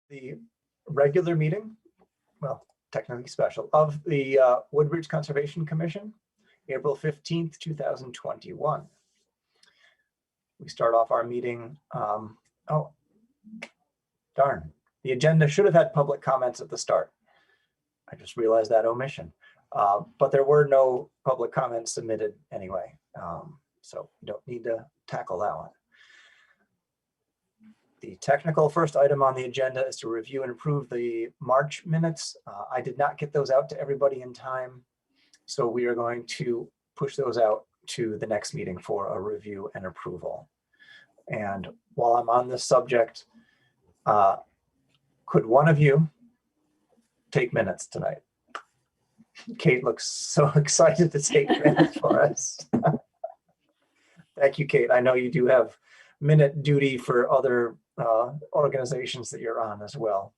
The regular meeting, well, technically special, of the Woodbridge Conservation Commission, April 15th, 2021. We start off our meeting, oh, darn. The agenda should have had public comments at the start. I just realized that omission. But there were no public comments submitted anyway, so you don't need to tackle that one. The technical first item on the agenda is to review and approve the March minutes. I did not get those out to everybody in time, so we are going to push those out to the next meeting for a review and approval. And while I'm on this subject, could one of you take minutes tonight? Kate looks so excited to take minutes for us. Thank you, Kate. I know you do have minute duty for other organizations that you're on as well.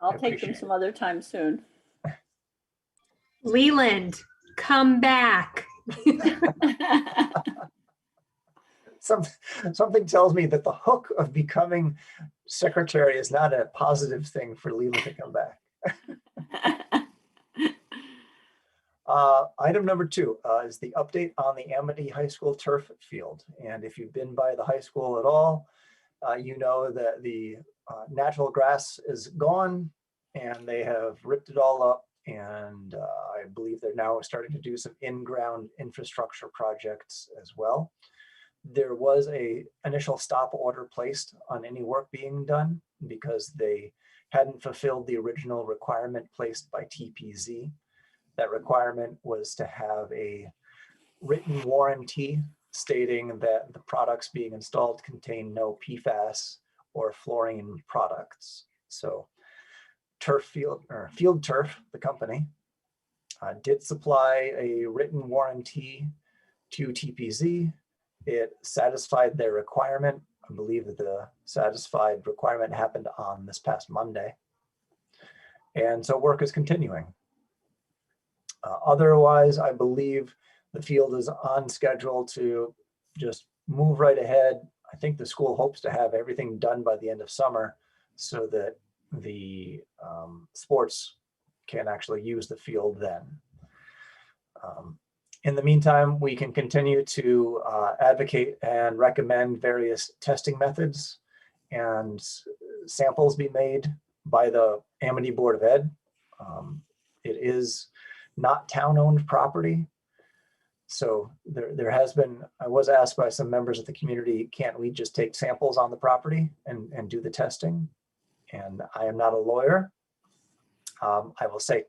I'll take them some other time soon. Leland, come back. Something tells me that the hook of becoming secretary is not a positive thing for Leland to come back. Item number 2 is the update on the Amity High School turf field. And if you've been by the high school at all, you know that the natural grass is gone and they have ripped it all up. And I believe they're now starting to do some in-ground infrastructure projects as well. There was an initial stop order placed on any work being done because they hadn't fulfilled the original requirement placed by TPZ. That requirement was to have a written warranty stating that the products being installed contain no PFAS or fluorine products. So Field Turf, the company, did supply a written warranty to TPZ. It satisfied their requirement. I believe that the satisfied requirement happened on this past Monday. And so work is continuing. Otherwise, I believe the field is on schedule to just move right ahead. I think the school hopes to have everything done by the end of summer so that the sports can actually use the field then. In the meantime, we can continue to advocate and recommend various testing methods and samples be made by the Amity Board of Ed. It is not town-owned property. So there has been, I was asked by some members of the community, can't we just take samples on the property and do the testing? And I am not a lawyer. I will say,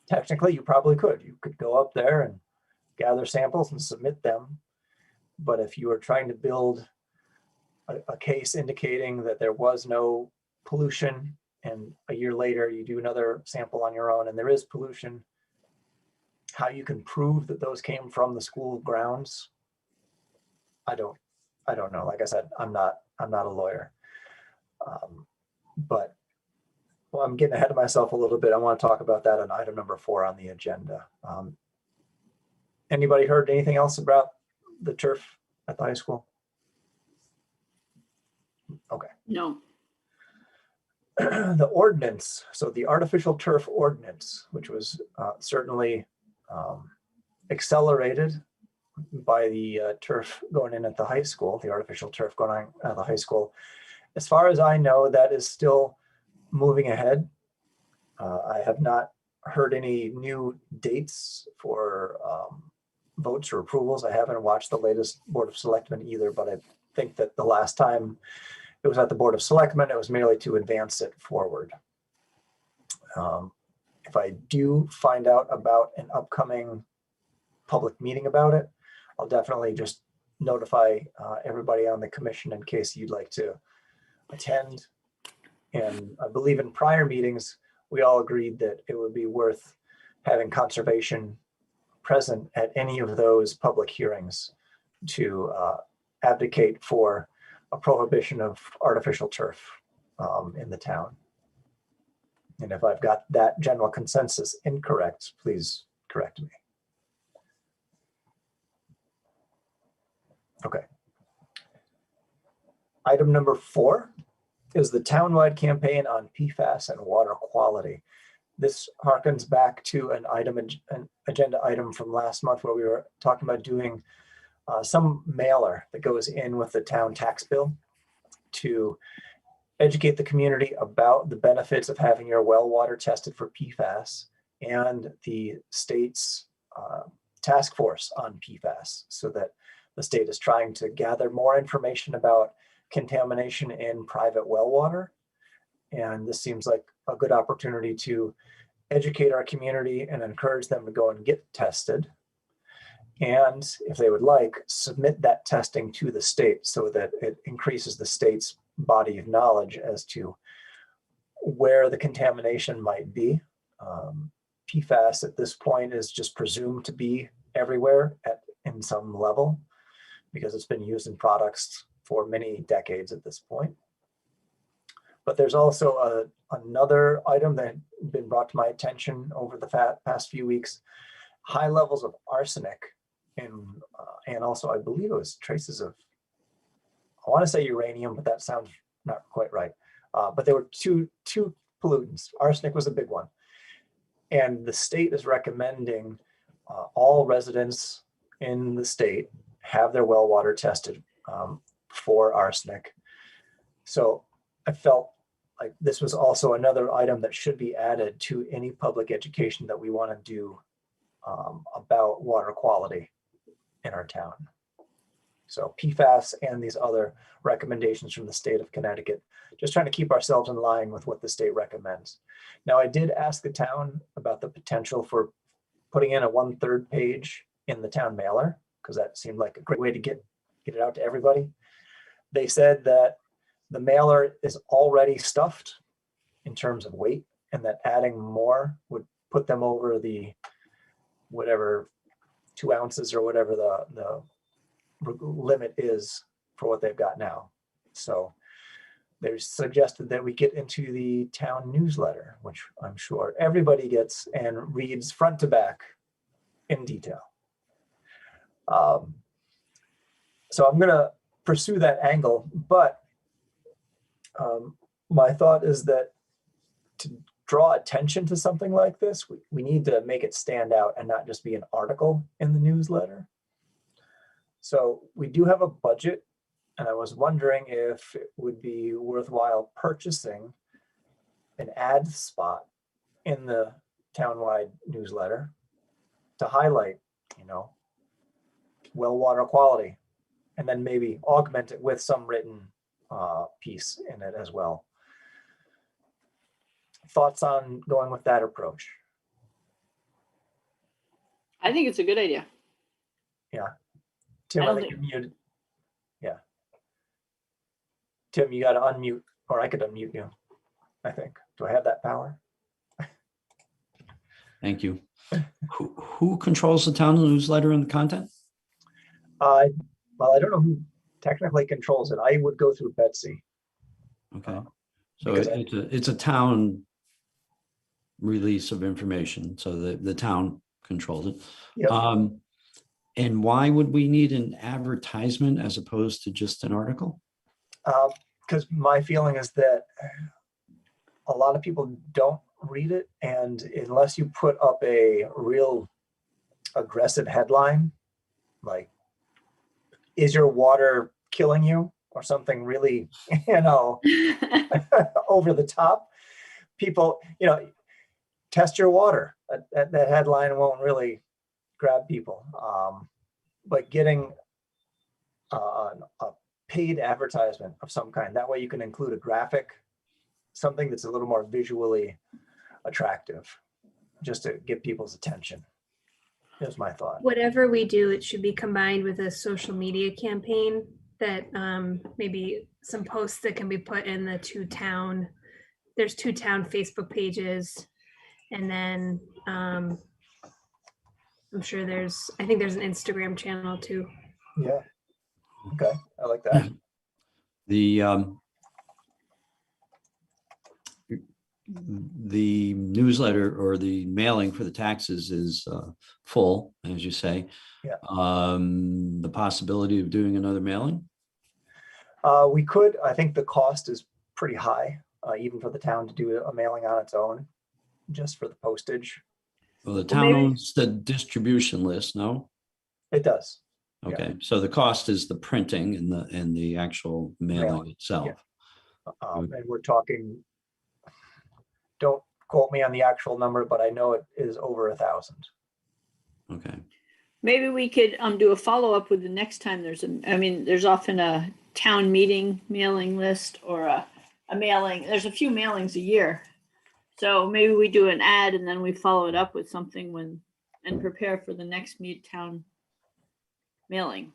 technically, you probably could. You could go up there and gather samples and submit them. But if you are trying to build a case indicating that there was no pollution, and a year later you do another sample on your own and there is pollution, how you can prove that those came from the school grounds, I don't know. Like I said, I'm not a lawyer. But well, I'm getting ahead of myself a little bit. I want to talk about that on item number 4 on the agenda. Anybody heard anything else about the turf at the high school? Okay. No. The ordinance, so the artificial turf ordinance, which was certainly accelerated by the turf going in at the high school, the artificial turf going on at the high school. As far as I know, that is still moving ahead. I have not heard any new dates for votes or approvals. I haven't watched the latest Board of Selectmen either, but I think that the last time it was at the Board of Selectmen, it was merely to advance it forward. If I do find out about an upcoming public meeting about it, I'll definitely just notify everybody on the commission in case you'd like to attend. And I believe in prior meetings, we all agreed that it would be worth having conservation present at any of those public hearings to advocate for a prohibition of artificial turf in the town. And if I've got that general consensus incorrect, please correct me. Okay. Item number 4 is the townwide campaign on PFAS and water quality. This harkens back to an agenda item from last month where we were talking about doing some mailer that goes in with the town tax bill to educate the community about the benefits of having your well water tested for PFAS and the state's task force on PFAS, so that the state is trying to gather more information about contamination in private well water. And this seems like a good opportunity to educate our community and encourage them to go and get tested. And if they would like, submit that testing to the state so that it increases the state's body of knowledge as to where the contamination might be. PFAS at this point is just presumed to be everywhere in some level because it's been used in products for many decades at this point. But there's also another item that had been brought to my attention over the past few weeks: high levels of arsenic and also I believe it was traces of, I want to say uranium, but that sounds not quite right. But there were two pollutants. Arsenic was a big one. And the state is recommending all residents in the state have their well water tested for arsenic. So I felt like this was also another item that should be added to any public education that we want to do about water quality in our town. So PFAS and these other recommendations from the state of Connecticut, just trying to keep ourselves in line with what the state recommends. Now, I did ask the town about the potential for putting in a 1/3 page in the town mailer, because that seemed like a great way to get it out to everybody. They said that the mailer is already stuffed in terms of weight, and that adding more would put them over the whatever 2 ounces or whatever the limit is for what they've got now. So they suggested that we get into the town newsletter, which I'm sure everybody gets and reads front to back in detail. So I'm going to pursue that angle, but my thought is that to draw attention to something like this, we need to make it stand out and not just be an article in the newsletter. So we do have a budget, and I was wondering if it would be worthwhile purchasing an ad spot in the townwide newsletter to highlight, well water quality, and then maybe augment it with some written piece in it as well. Thoughts on going with that approach? I think it's a good idea. Yeah. Tim, I think you're muted. Yeah. Tim, you got to unmute, or I could unmute you, I think. Do I have that power? Thank you. Who controls the town newsletter and the content? Well, I don't know who technically controls it. I would go through Betsy. Okay. So it's a town release of information. So the town controls it. Yep. And why would we need an advertisement as opposed to just an article? Because my feeling is that a lot of people don't read it. And unless you put up a real aggressive headline, like, is your water killing you? Or something really, over the top, people, test your water. That headline won't really grab people. But getting a paid advertisement of some kind, that way you can include a graphic, something that's a little more visually attractive, just to get people's attention. Is my thought. Whatever we do, it should be combined with a social media campaign that maybe some posts that can be put in the there's 2 town Facebook pages. And then I'm sure I think there's an Instagram channel too. Yeah. Okay. I like that. The newsletter or the mailing for the taxes is full, as you say. Yeah. The possibility of doing another mailing? We could. I think the cost is pretty high, even for the town to do a mailing on its own, just for the postage. Well, the Well, town maybe- owns the distribution list, no? It does. Yeah. Okay, so the cost is the printing and the actual mailing Mailing, itself. And we're talking, don't quote me on the actual number, but I know it is over 1,000. Okay, Maybe we could do a follow-up with the next time there's often a town meeting mailing list or a mailing. There's a few mailings a year. So maybe we do an ad and then we follow it up with something and prepare for the next town mailing.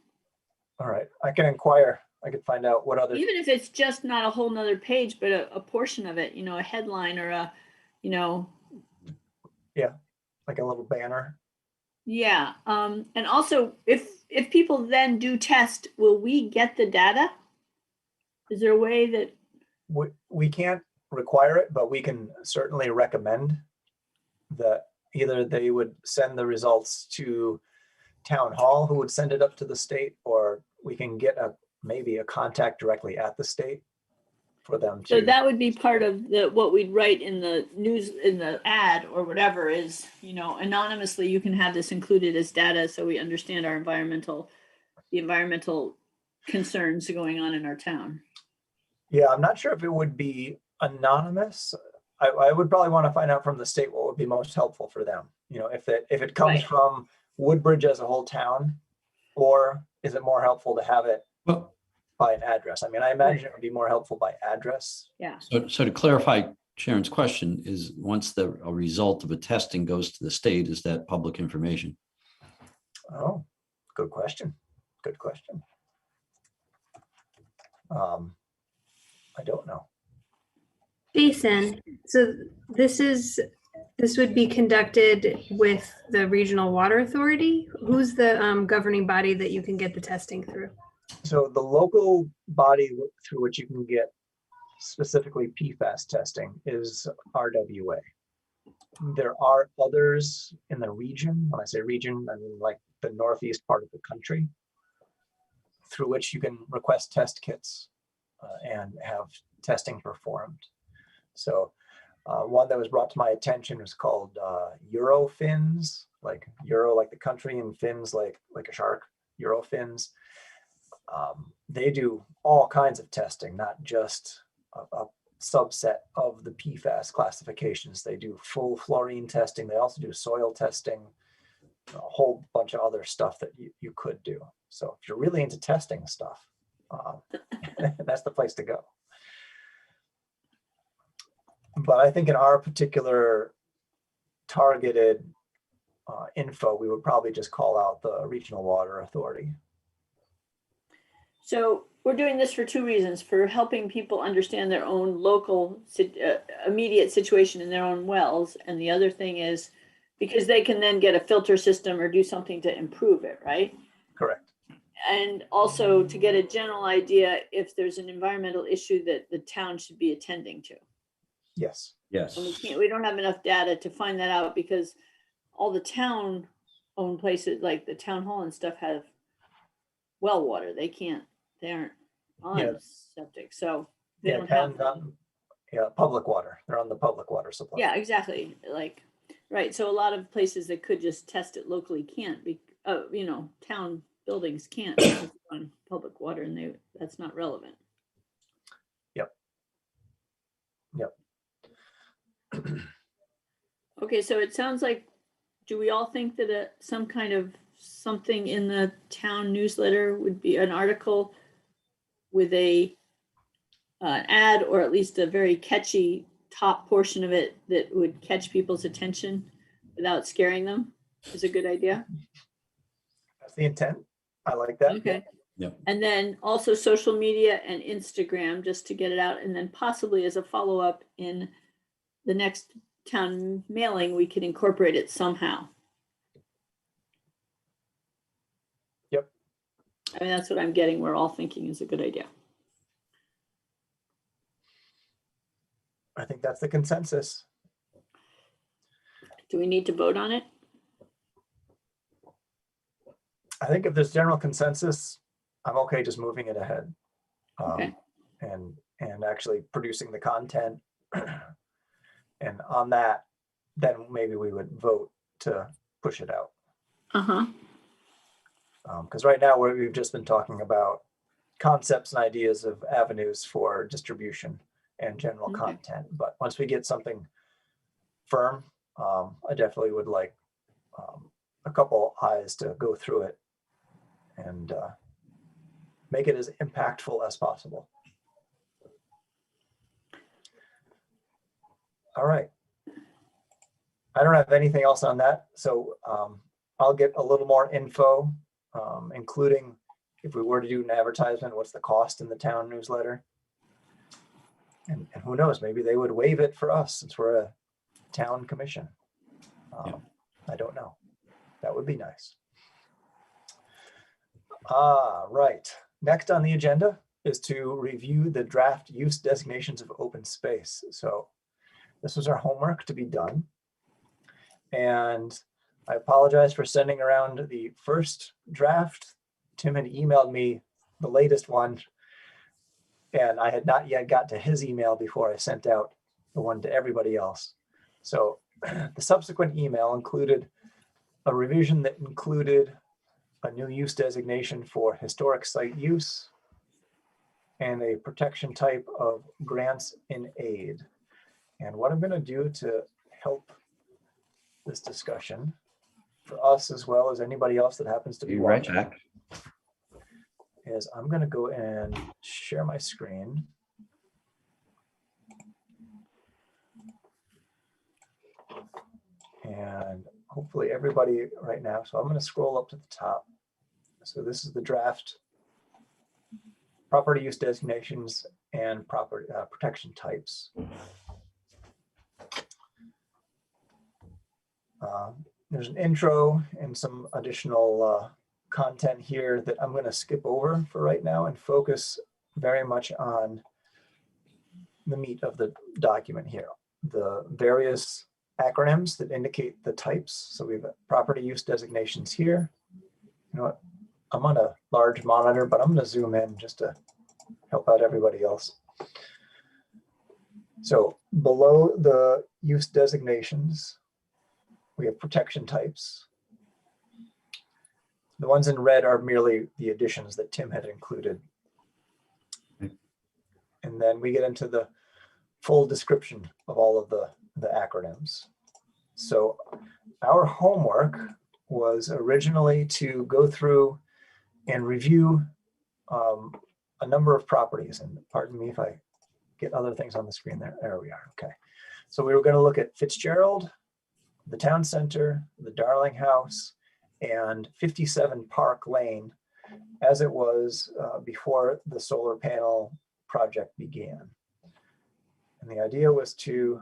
All right, I can inquire. I could find out what other, Even if it's just not a whole nother page, but a portion of it, a headline or like a little banner. yeah. And also if people then do test, will we get the data? Is there a way that, We can't require it, but we can certainly recommend that either they would send the results to town hall, who would send it up to the state, or we can get maybe a contact directly at the state for them so to. that would be part of what we'd write in the news, in the ad or whatever is, anonymously, you can have this included as data so we understand the environmental concerns going on in our town. Yeah, I'm not sure if it would be anonymous. I would probably want to find out from the state what would be most helpful for them. If it comes Right. from Woodbridge as a whole town, or is it more helpful to have it well, by an address? I mean, I imagine it would be more helpful by address. Yeah. so to clarify Sharon's question is, once a result of a testing goes to the state, is that public information? Oh, good question. Good question. I don't know. Jason, so this would be conducted with the Regional Water Authority? Who's the governing body that you can get the testing through? So the local body through which you can get specifically PFAS testing is RWA. There are others in the region. When I say region, I mean like the northeast part of the country, through which you can request test kits and have testing performed. So one that was brought to my attention was called Eurofins, like Euro like the country and fins like a shark, Eurofins. They do all kinds of testing, not just a subset of the PFAS classifications. They do full fluorine testing. They also do soil testing, a whole bunch of other stuff that you could do. So if you're really into testing stuff, that's the place to go. But I think in our particular targeted info, we would probably just call out the Regional Water Authority. So we're doing this for two reasons: for helping people understand their own local immediate situation in their own wells. And the other thing is because they can then get a filter system or do something to improve it, right? Correct. And also to get a general idea if there's an environmental issue that the town should be attending to. Yes. Yes. And we don't have enough data to find that out because all the town owned places like the town hall and stuff have well water. They aren't on Yeah. septic. So they Yeah, don't have. public water. They're on the public water supply. Yeah, exactly. Right. So a lot of places that could just test it locally can't be, town buildings can't test on public water and that's not relevant. Okay, so it sounds like, do we all think that some kind of something in the town newsletter would be an article with an ad, or at least a very catchy top portion of it that would catch people's attention without scaring them is a good idea? That's the intent. I like that. Okay. Yep. And then also social media and Instagram, just to get it out. And then possibly as a follow-up in the next town mailing, we could incorporate it somehow. Yep. I mean, that's what I'm getting. We're all thinking is a good idea. I think that's the consensus. Do we need to vote on it? I think if there's general consensus, I'm okay just moving it ahead. Okay. and actually producing the content. And on that, then maybe we would vote to push it out. Uh-huh. Because right now we've just been talking about concepts and ideas of avenues for distribution and general Okay. content. But once we get something firm, I definitely would like a couple eyes to go through it and make it as impactful as possible. All right. I don't have anything else on that. So I'll get a little more info, including if we were to do an advertisement, what's the cost in the town newsletter? And who knows, maybe they would waive it for us since we're a town commission. I don't know. That would be nice. Right. Next on the agenda is to review the draft use designations of open space. So this was our homework to be done. And I apologize for sending around the first draft. Tim had emailed me the latest one, and I had not yet got to his email before I sent out the one to everybody else. So the subsequent email included a revision that included a new use designation for historic site use and a protection type of grants in aid. And what I'm going to do to help this discussion for us as well as anybody else that happens to be Be right watching back. is I'm going to go and share my screen. And hopefully everybody right now. So I'm going to scroll up to the top. So this is the draft property use designations and property protection types. There's an intro and some additional content here that I'm going to skip over for right now and focus very much on the meat of the document here. The various acronyms that indicate the types. So we have property use designations here. You know what? I'm on a large monitor, but I'm going to zoom in just to help out everybody else. So below the use designations, we have protection types. The ones in red are merely the additions that Tim had included. And then we get into the full description of all of the acronyms. So our homework was originally to go through and review a number of properties. And pardon me if I get other things on the screen there. There we are. Okay. So we were going to look at Fitzgerald, the town center, the Darling House, and 57 Park Lane as it was before the solar panel project began. And the idea was to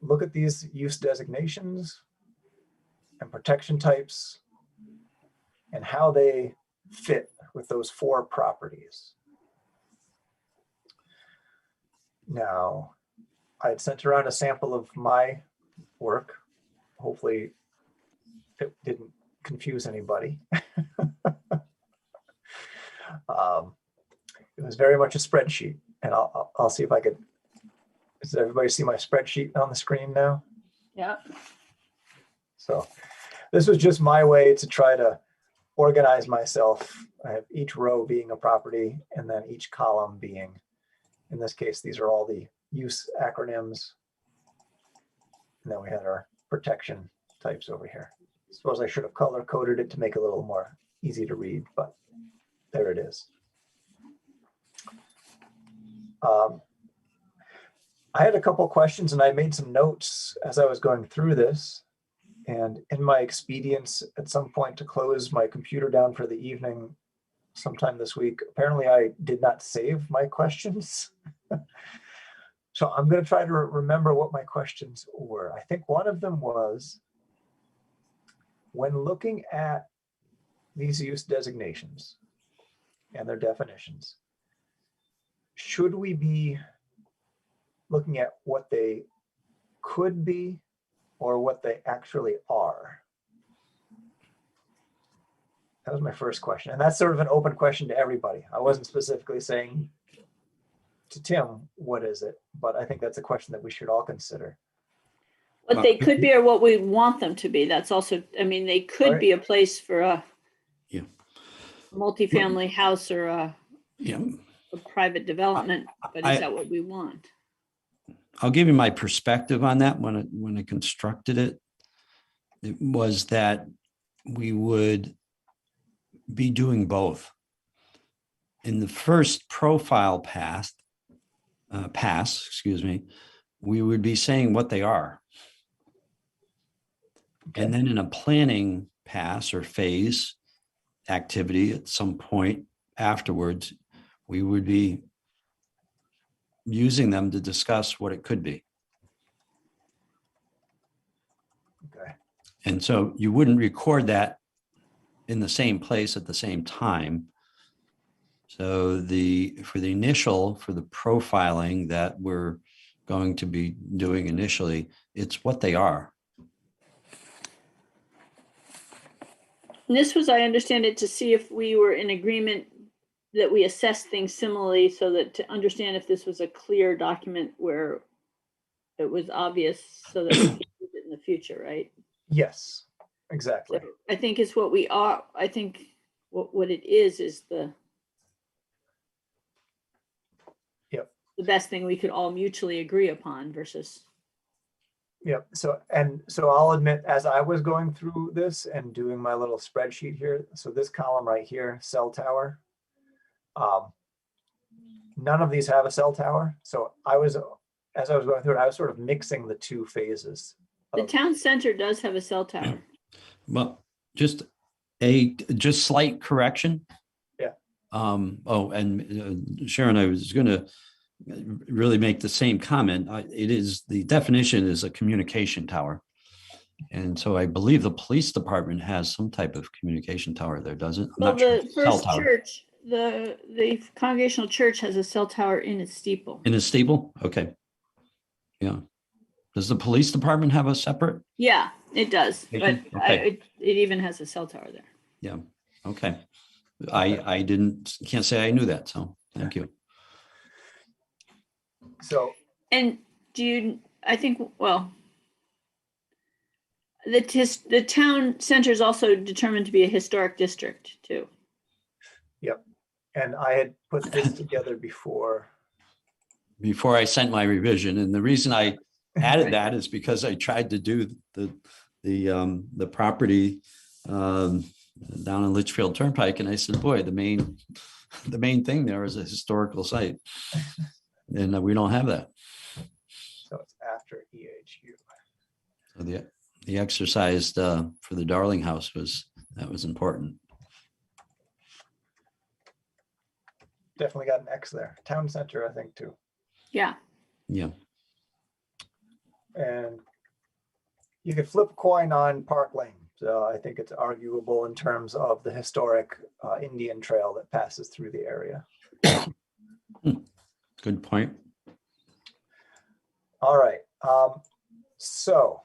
look at these use designations and protection types and how they fit with those four properties. Now, I had sent around a sample of my work. Hopefully it didn't confuse anybody. It was very much a spreadsheet, and I'll see if I could. Does everybody see my spreadsheet on the screen now? Yeah. So this was just my way to try to organize myself. I have each row being a property and then each column being, in this case, these are all the use acronyms. And then we had our protection types over here. I suppose I should have color coded it to make it a little more easy to read, but there it is. I had a couple questions and I made some notes as I was going through this. And in my expedience at some point to close my computer down for the evening sometime this week, apparently I did not save my questions. So I'm going to try to remember what my questions were. I think one of them was, when looking at these use designations and their definitions, should we be looking at what they could be or what they actually are? That was my first question. And that's sort of an open question to everybody. I wasn't specifically saying to Tim, what is it? But I think that's a question that we should all consider. What they could be or what we want them to be. That's also, I mean, they could Right. be a place for a Yeah. multifamily house or a Yeah. private development, but I- is that what we want? I'll give you my perspective on that. When I constructed it, it was that we would be doing both. In the first profile pass, we would be saying what they are. And then in a planning pass or phase activity at some point afterwards, we would be using them to discuss what it could be. Okay. And so you wouldn't record that in the same place at the same time. So for the profiling that we're going to be doing initially, it's what they are. And this was, I understand it, to see if we were in agreement that we assess things similarly, so that to understand if this was a clear document where it was obvious, so that we could use it in the future, right? Yes, exactly. So I think it's what we are. I think what it is the Yep. the best thing we could all mutually agree upon versus. Yep. So I'll admit, as I was going through this and doing my little spreadsheet here, so this column right here, cell tower, none of these have a cell tower. So as I was going through it, I was sort of mixing the two phases. The town center does have a cell tower. Well, just slight correction. Yeah. And Sharon, I was going to really make the same comment. The definition is a communication tower. And so I believe the police department has some type of communication tower there, doesn't it? Well, the first church, the Congregational Church has a cell tower in its steeple. In a steeple? Okay. Yeah. Does the police department have a separate? Yeah, it does. But Okay. it even has a cell tower there. Yeah. Okay. I can't say I knew that. So thank you. So, and I think, well, the town center is also determined to be a historic district too. yep. And I had put this together before I sent my revision. And the reason I added that is because I tried to do the property down in Litchfield Turnpike. And I said, boy, the main thing there is a historical site. And we don't have that. So it's after EHU. So the exercise for the Darling House was important. Definitely got an X there. Town center, I think, too. Yeah. Yeah. And you could flip a coin on Park Lane. So I think it's arguable in terms of the historic Indian trail that passes through the area. Good point. All right. So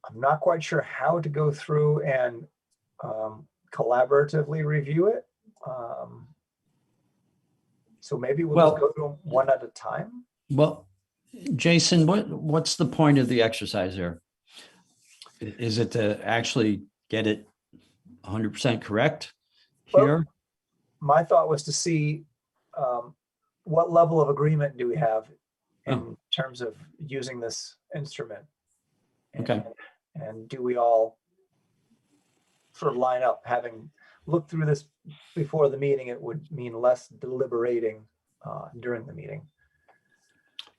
I'm not quite sure how to go through and collaboratively review it. So maybe we'll just go through them one at a time. Well, Jason, what's the point of the exercise here? Is it to actually get it 100% correct here? Well, my thought was to see what level of agreement do we have in terms of using this instrument. Okay. And do we all sort of line up? Having looked through this before the meeting, it would mean less deliberating during the meeting.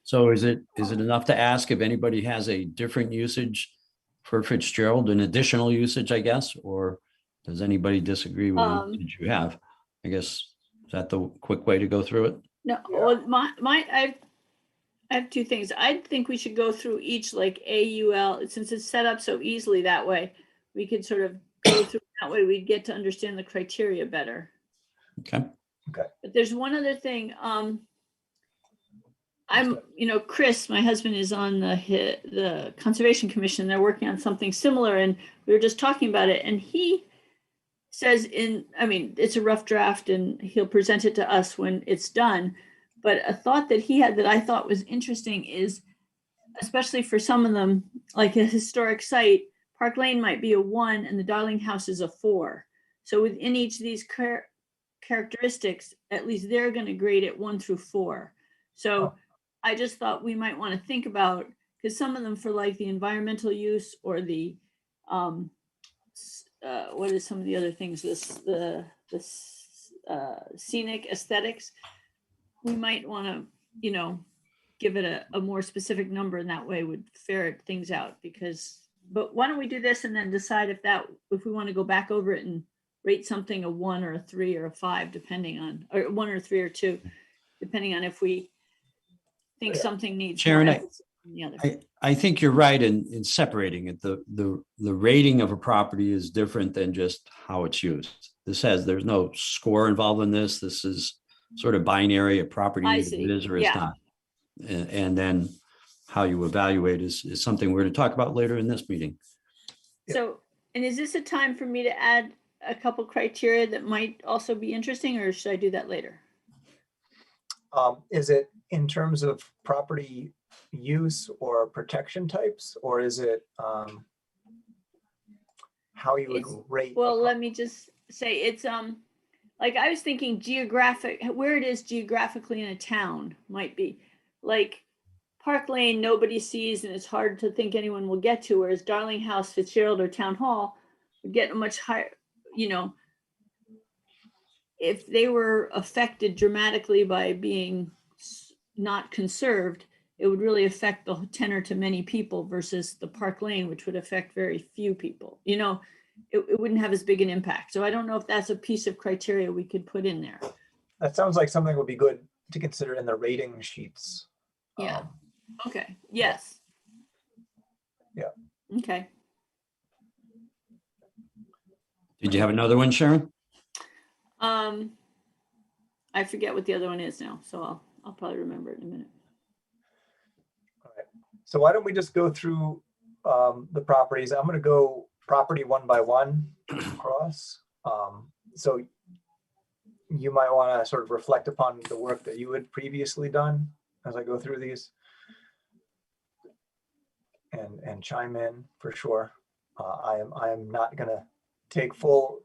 So is it enough to ask if anybody has a different usage for Fitzgerald, an additional usage, I guess, or does anybody disagree with the usage you have? I guess, is that the quick way to go through it? No, Yeah. well, I have two things. I think we should go through each, like AUL, since it's set up so easily that way. We could sort of go through that way. We'd get to understand the criteria better. Okay. Okay. But there's one other thing. Chris, my husband, is on the Conservation Commission. They're working on something similar, and we were just talking about it. And he says it's a rough draft, and he'll present it to us when it's done. But a thought that he had that I thought was interesting is, especially for some of them, like a historic site, Park Lane might be a 1 and the Darling House is a 4. So within each of these characteristics, at least they're going to grade it 1 through 4. So I just thought we might want to think about, because some of them for like the environmental use or the what is some of the other things, the scenic aesthetics, we might want to, you know, give it a more specific number, and that way would ferret things out. But why don't we do this and then decide if we want to go back over it and rate something a 1 or a 3 or a 5, depending on, or 1 or 3 or 2, depending on if we think something needs more Sharon, emphasis than the other. I think you're right in separating it. The rating of a property is different than just how it's used. There's no score involved in this. This is sort of binary. A property I either see. is or is Yeah. not. And then how you evaluate is something we're going to talk about later in this meeting. So, and is this a time for me to add a couple criteria that might also be interesting, or should I do that later? Is it in terms of property use or protection types, or is it how you would rate? Well, let me just say it's like I was thinking where it is geographically in a town might be like Park Lane, nobody sees and it's hard to think anyone will get to, whereas Darling House, Fitzgerald, or Town Hall would get a much higher, you know, if they were affected dramatically by being not conserved, it would really affect the tenor to many people versus the Park Lane, which would affect very few people. You know, it wouldn't have as big an impact. So I don't know if that's a piece of criteria we could put in there. That sounds like something would be good to consider in the rating sheets. Yeah. Okay. Yes. Yeah. Okay. Did you have another one, Sharon? I forget what the other one is now, so I'll probably remember it in a minute. All right. So why don't we just go through the properties? I'm going to go property 1 by 1 across. So you might want to sort of reflect upon the work that you had previously done as I go through these, and chime in for sure. I am not going to take full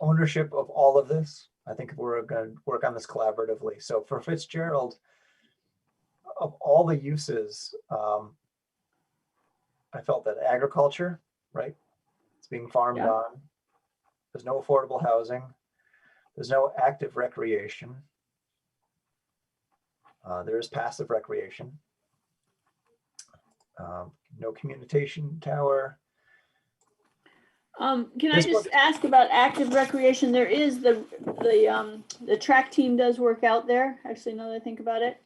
ownership of all of this. I think we're going to work on this collaboratively. So for Fitzgerald, of all the uses, I felt that agriculture, right? It's being farmed on. There's no affordable housing. There's no active recreation. There is passive recreation. No communication tower. Can I just ask about active recreation? There is the track team does work out there. Actually, now that I think about it,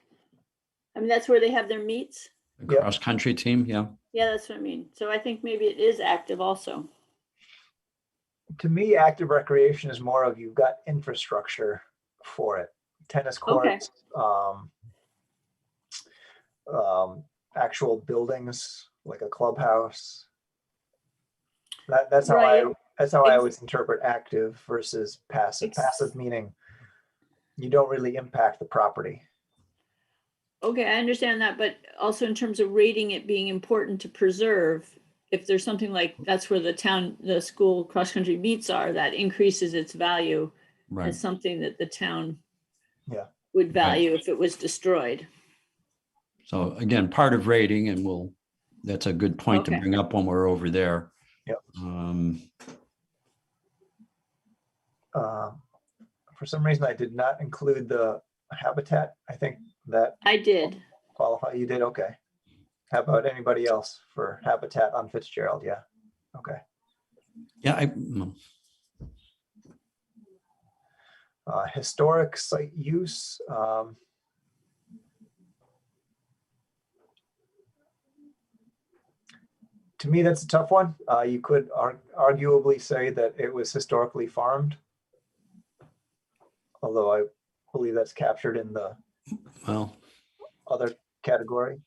I mean that's where they have their meets. The cross-country team, yeah. Yeah, that's what I mean. So I think maybe it is active also. To me, active recreation is more of you've got infrastructure for it. Tennis courts, actual buildings like a clubhouse. That's how I always interpret active versus passive. Passive meaning you don't really impact the property. Okay, I understand that, but also in terms of rating it being important to preserve, if there's something like that's where the school cross-country meets are, that increases its value as something that the town would value if it was destroyed. So again, part of rating, and that's a good point to bring up when we're over there. Yep. For some reason, I did not include the habitat. I think that I did. Qualify. You did? Okay. How about anybody else for habitat on Fitzgerald? Yeah. Okay. Yeah. Historic site use. To me, that's a tough one. You could arguably say that it was historically farmed, although I believe that's captured in the other category.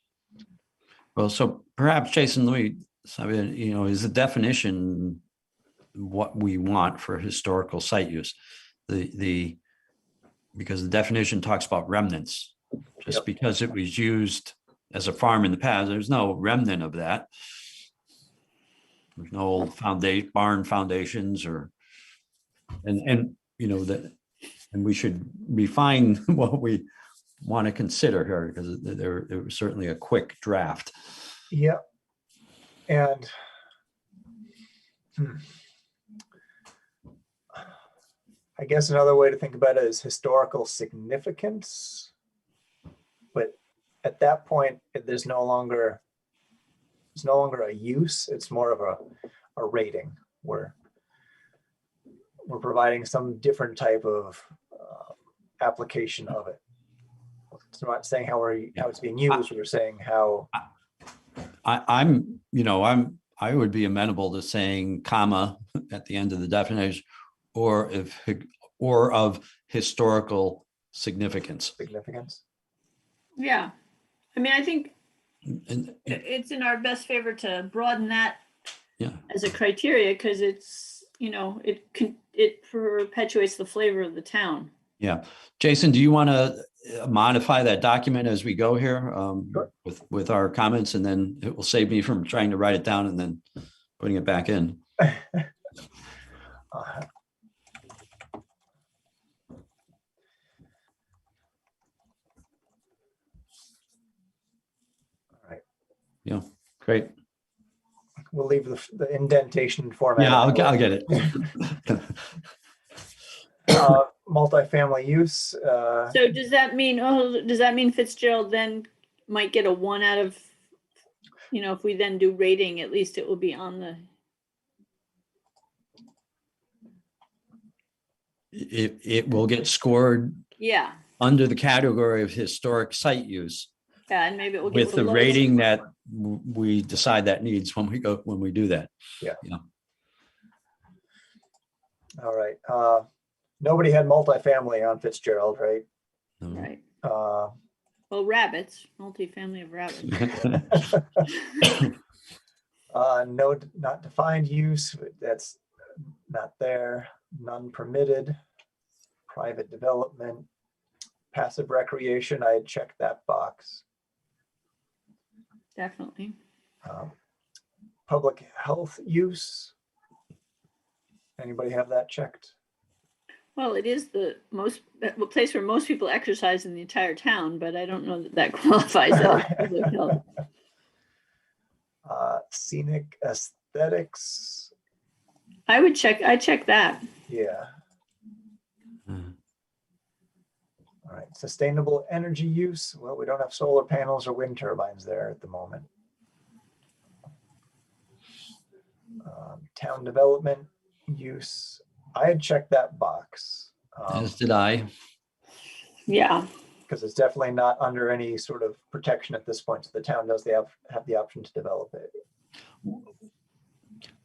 Well, so perhaps Jason Louis, is the definition what we want for historical site use? The because the definition talks about remnants. Just Yep. because it was used as a farm in the past, there's no remnant of that. There's no old barn foundations and you know that, and we should refine what we want to consider here, because there was certainly a quick draft. Yeah. And I guess another way to think about it is historical significance. But at that point, there's no longer a use. It's more of a rating where we're providing some different type of application of it. It's not saying how it's being used. We're saying how. I would be amenable to saying comma at the end of the definition, or of historical significance. Yeah. I mean, I think And it's in our best favor to broaden that yeah, as a criteria, because it's, it perpetuates the flavor of the town. yeah. Jason, do you want to modify that document as we go here Sure. with our comments, and then it will save me from trying to write it down and then putting it back in. Yeah, great. We'll leave the indentation format. Yeah, I'll get it. Multifamily use. So does that mean Fitzgerald then might get a 1 out of, if we then do rating, at least it will be on the. It will get scored Yeah. under the category of historic site use. Yeah, and maybe it will get With the rating that we decide that needs when we do that. Yeah. Yeah. All right. Nobody had multifamily on Fitzgerald, right? Right. Well, rabbits, multifamily of rabbits. No, not defined use. That's not there. None permitted. Private development. Passive recreation. I had checked that box. Definitely. Public health use. Anybody have that checked? Well, it is the place where most people exercise in the entire town, but I don't know that qualifies as public health. Scenic aesthetics. I check that. Yeah. All right. Sustainable energy use. Well, we don't have solar panels or wind turbines there at the moment. Town development use. I had checked that box. As did I. Yeah. Because it's definitely not under any sort of protection at this point. So the town does have the option to develop it.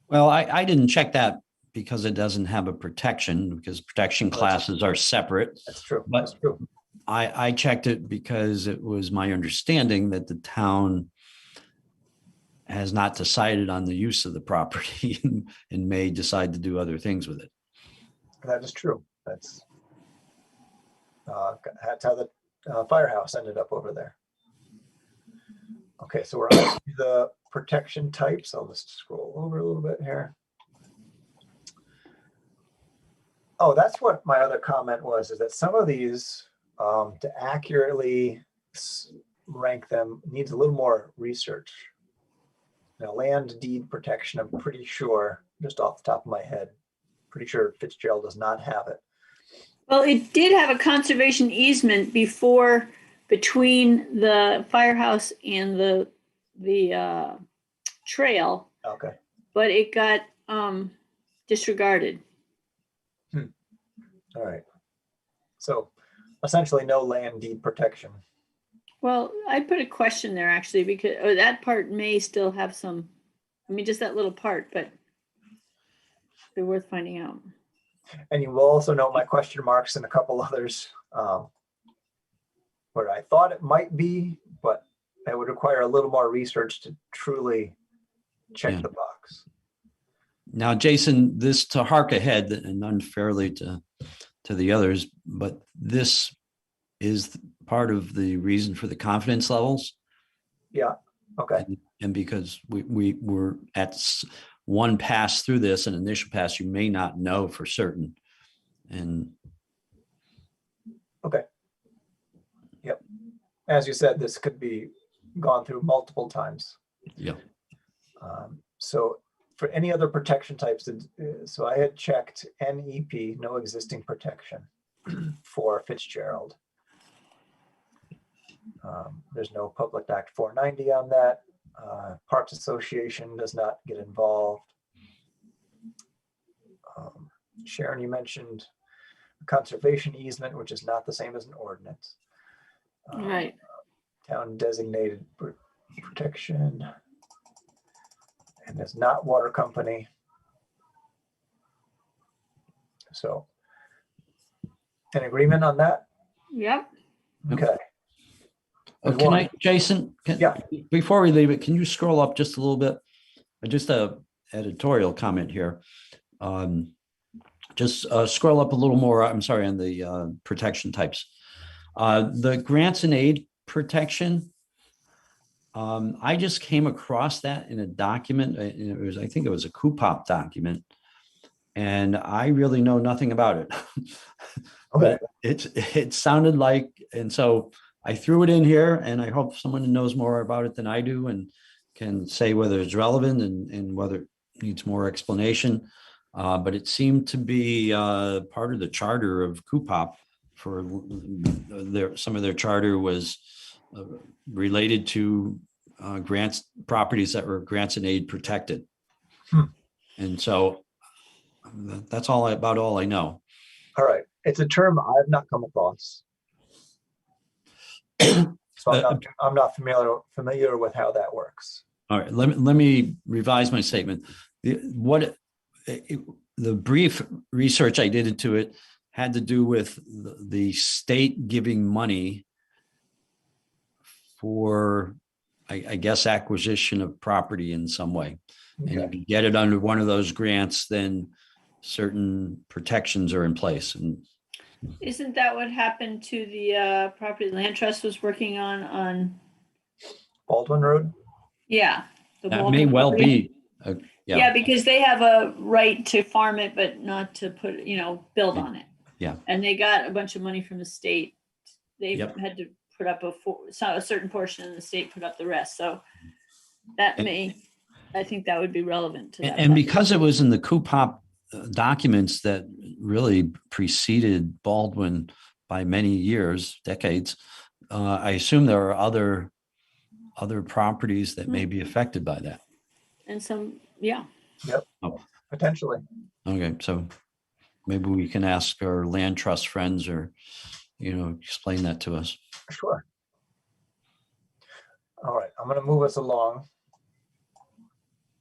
Well, I didn't check that because it doesn't have a protection, because protection classes are separate. That's true. But That's true. I checked it because it was my understanding that the town has not decided on the use of the property and may decide to do other things with it. That is true. That's how the firehouse ended up over there. Okay, so we're on to the protection types. I'll just scroll over a little bit here. Oh, that's what my other comment was, is that some of these, to accurately rank them, needs a little more research. Now, land deed protection, I'm pretty sure, just off the top of my head, pretty sure Fitzgerald does not have it. Well, it did have a conservation easement between the firehouse and the trail. Okay. But it got disregarded. All right. So essentially no land deed protection. Well, I put a question there actually, because that part may still have some, just that little part, but they're worth finding out. And you will also note my question marks and a couple others where I thought it might be, but it would require a little more research to truly check the box. Now, Jason, this to hark ahead and unfairly to to the others, but this is part of the reason for the confidence levels. Yeah, okay, And because we were at one pass through this, an initial pass, you may not know for certain. And okay. Yep. As you said, this could be gone through multiple times. yeah, So for any other protection types, so I had checked NEP, no existing protection for Fitzgerald. There's no Public Act 490 on that. Parks Association does not get involved. Sharon, you mentioned conservation easement, which is not the same as an ordinance. Right. Town designated protection, and it's not water company. So, an agreement on that? Yep. Okay. can I, Jason, Yeah. before we leave it, can you scroll up just a little bit? Just a editorial comment here. Just scroll up a little more, I'm sorry, on the protection types. The grants and aid protection, I just came across that in a document. I think it was a CUPOP document, and I really know nothing about it. Okay. But it sounded like, and so I threw it in here, and I hope someone knows more about it than I do and can say whether it's relevant and whether it needs more explanation. But it seemed to be part of the charter of CUPOP. For some of their charter was related to grants, properties that were grants and aid protected. And so that's about all I know. All right. It's a term I've not come across. So I'm not familiar with how that works. All right, let me revise my statement. The brief research I did into it had to do with the state giving money for, I guess, acquisition of property in some way. Okay. And if you get it under one of those grants, then certain protections are in place. And Isn't that what happened to the property land trust was working on? Baldwin Road? Yeah. that may well be. Yeah, because they have a right to farm it, but not to put, build on it. Yeah. And they got a bunch of money from the state. They Yep. had to put up a certain portion, and the state put up the rest. So that I think that would be relevant to that. And because it was in the CUPOP documents that really preceded Baldwin by many years, decades, I assume there are other properties that may be affected by that. And some, yeah. Yep. Oh. Potentially. Okay, so maybe we can ask our land trust friends or, explain that to us. Sure. All right, I'm going to move us along.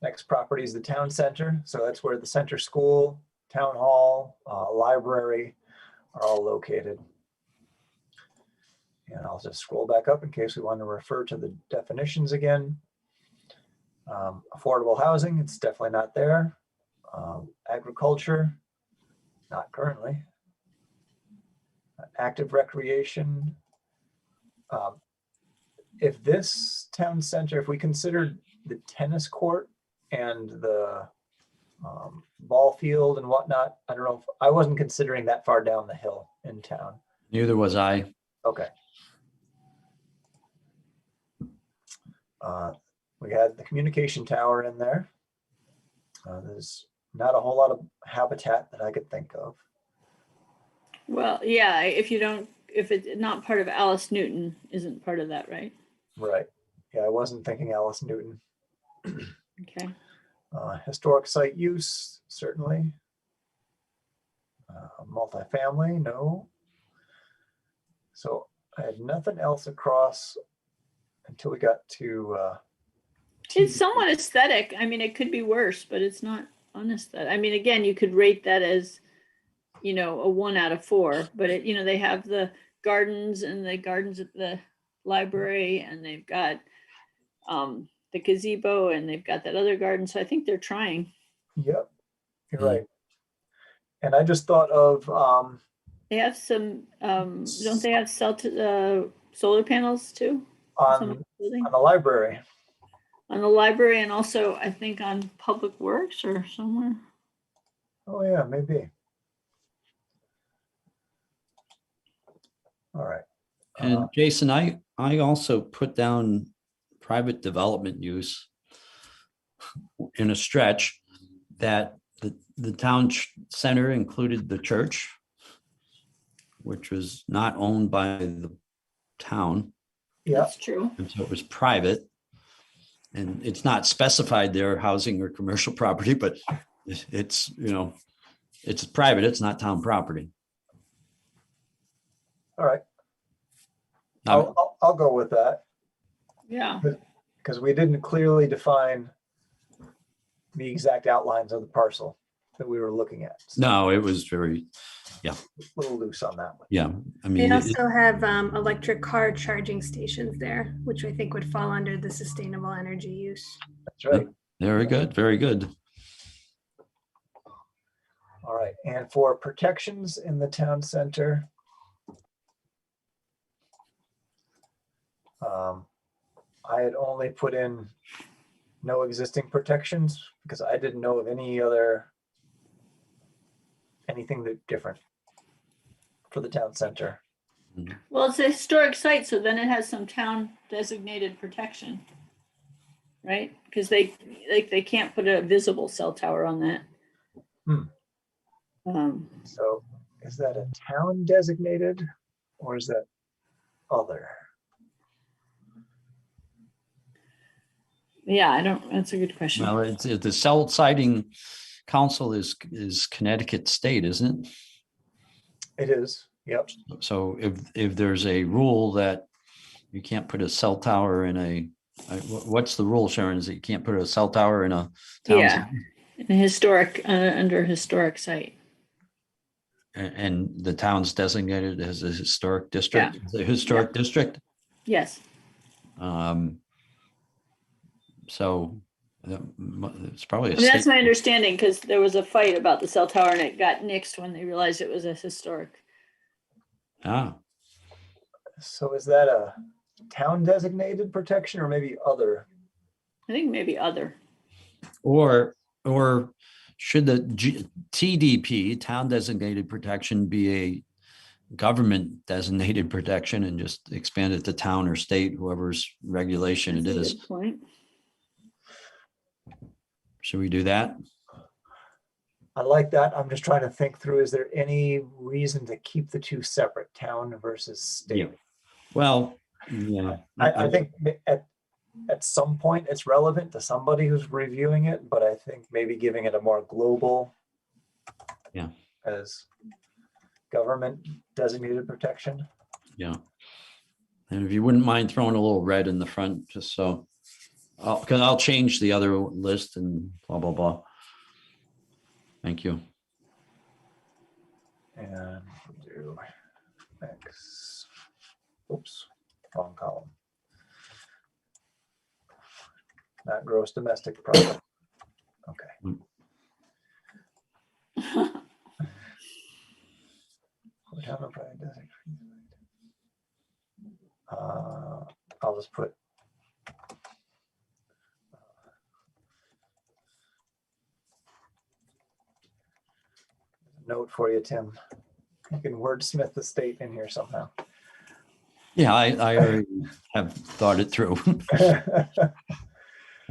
Next property is the town center. So that's where the center school, town hall, library are all located. And I'll just scroll back up in case we want to refer to the definitions again. Affordable housing, it's definitely not there. Agriculture, not currently. Active recreation. If this town center, if we considered the tennis court and the ball field and whatnot, I don't know, I wasn't considering that far down the hill in town. Neither was I. Okay. We had the communication tower in there. There's not a whole lot of habitat that I could think of. Well, yeah, if it's not part of Alice Newton, isn't part of that, right? Right. Yeah, I wasn't thinking Alice Newton. Okay. Historic site use, certainly. Multifamily, no. So I had nothing else across until we got to. It's somewhat aesthetic. I mean, it could be worse, but it's not unaesthetic. I mean, again, you could rate that as, a 1 out of 4, but they have the gardens and the gardens at the library, and they've got the gazebo, and they've got that other garden. So I think they're trying. Yep, you're right. And I just thought of They have some, don't they have solar panels too? Some On building? the library. On the library and also I think on Public Works or somewhere. Oh, yeah, maybe. All right. And Jason, I also put down private development use in a stretch that the town center included the church, which was not owned by the town. Yeah, That's true. And so it was private. And it's not specified there, housing or commercial property, but it's, it's private, it's not town property. all right. Now, I'll go with that Yeah. because we didn't clearly define the exact outlines of the parcel that we were looking at. So no, it was very, a little loose on that one. yeah, I They mean, also have electric car charging stations there, which I think would fall under the sustainable energy use. That's right. very good, very good. All right. And for protections in the town center, I had only put in no existing protections because I didn't know of anything that different for the town center. Well, it's a historic site, so then it has some town designated protection. Right? Because they can't put a visible cell tower on that. So is that a town designated or is that other? Yeah, I don't, that's a good question. Well, it's the cell siting council is Connecticut state, isn't it? It is. Yep. So if there's a rule that you can't put a cell tower in what's the rule, Sharon? Is that you can't put a cell tower in a town? Yeah, in a historic, under historic site. And the town's designated as a historic district, the historic district. Yes. So it's probably I mean, that's my understanding because there was a fight about the cell tower and it got nixed when they realized it was a historic. So is that a town designated protection or maybe other? I think maybe other. Or should the TDP, town designated protection, be a government designated protection and just expand it to town or state, whoever's regulation That's it a is? good point. Should we do that? I like that. I'm just trying to think through, is there any reason to keep the two separate, town versus state? Yeah. Well, yeah. I think at some point it's relevant to somebody who's reviewing it, but I think maybe giving it a more global, as government designated protection. Yeah. And if you wouldn't mind throwing a little red in the front, just so, because I'll change the other list and blah, blah, blah. Thank you. And we'll do X. Oops, wrong column. Not gross domestic product. Okay. I'll just put note for you, Tim. You can wordsmith the state in here somehow. Yeah, I already have thought it through.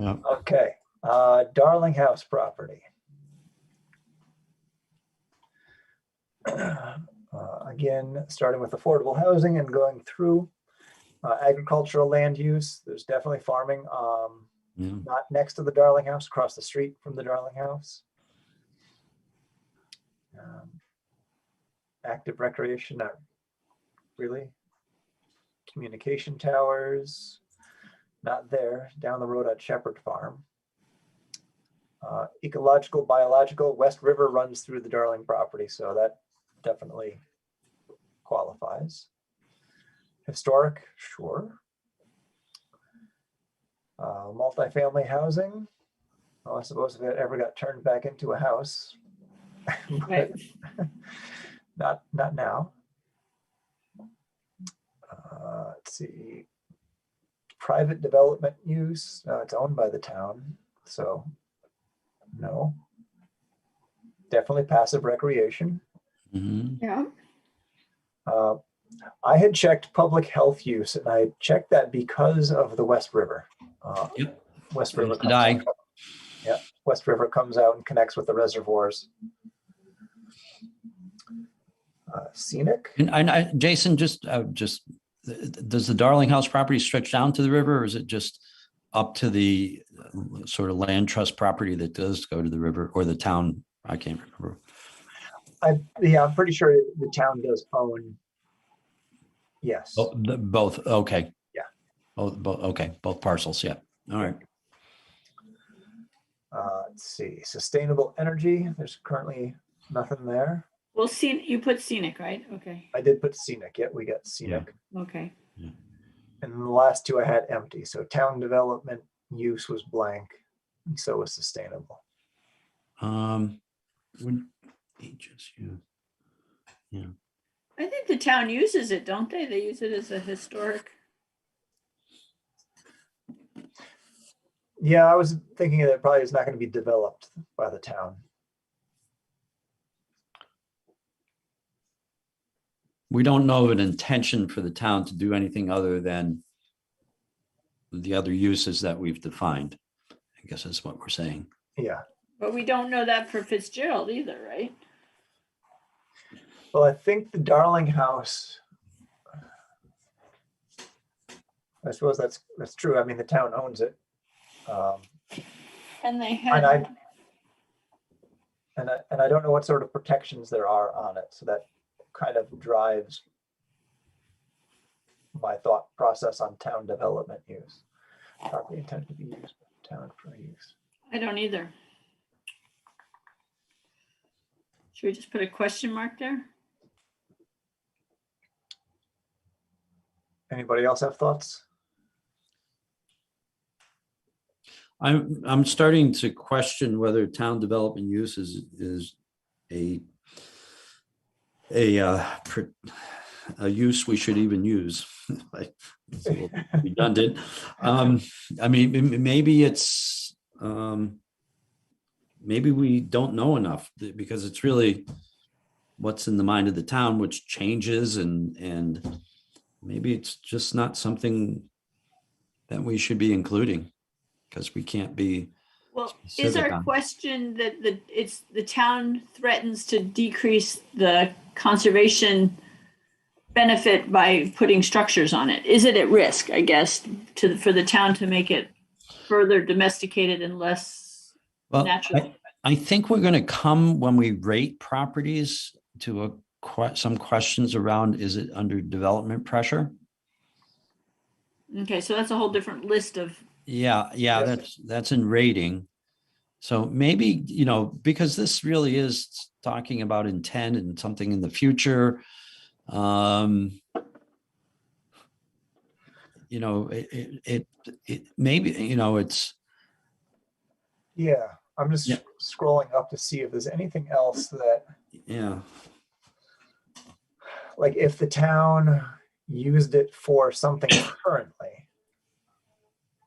Yeah. Okay, Darling House property. Again, starting with affordable housing and going through agricultural land use. There's definitely farming, Yeah. not next to the Darling House, across the street from the Darling House. Active recreation, not really. Communication towers, not there. Down the road at Shepherd Farm. Ecological, biological, West River runs through the Darling property, so that definitely qualifies. Historic, sure. Multifamily housing. Well, I suppose if it ever got turned back into a house. Right. not now. Let's see. Private development use, it's owned by the town, so no. Definitely passive recreation. Mhm. Yeah. I had checked public health use, and I checked that because of the West River. Yep. West River As did comes I. out. Yeah, West River comes out and connects with the reservoirs. Scenic. And Jason, just does the Darling House property stretch down to the river, or is it just up to the sort of land trust property that does go to the river, or the town? I can't remember. I'm pretty sure the town does own. Yes. Both. Okay. Yeah. Both. Okay. Both parcels. Yeah. All right. Let's see. Sustainable energy. There's currently nothing there. Well, you put scenic, right? Okay. I did put scenic. Yeah, we got scenic. Okay. And the last two I had empty. So town development use was blank, and so was sustainable. Would ages you? Yeah. I think the town uses it, don't they? They use it as a historic. Yeah, I was thinking that it probably is not going to be developed by the town. We don't know of an intention for the town to do anything other than the other uses that we've defined. I guess that's what we're saying. Yeah. But we don't know that for Fitzgerald either, right? Well, I think the Darling House, I suppose that's true. I mean, the town owns it. And they And had. I don't know what sort of protections there are on it. So that kind of drives my thought process on town development use. Property intended to be used by town for use. I don't either. Should we just put a question mark there? Anybody else have thoughts? I'm starting to question whether town development use is a use we should even use. It's a little redundant. I mean, maybe it's maybe we don't know enough, because it's really what's in the mind of the town, which changes, and maybe it's just not something that we should be including, because we can't be. Well, is our question that the town threatens to decrease the conservation benefit by putting structures on it? Is it at risk, I guess, for the town to make it further domesticated and less natural? I think we're going to come, when we rate properties, to some questions around, is it under development pressure? Okay, so that's a whole different list of. Yeah, that's in rating. So maybe, because this really is talking about intent and something in the future. It maybe, it's. Yeah, I'm just scrolling up to see if there's anything else that. Yeah. Like if the town used it for something currently,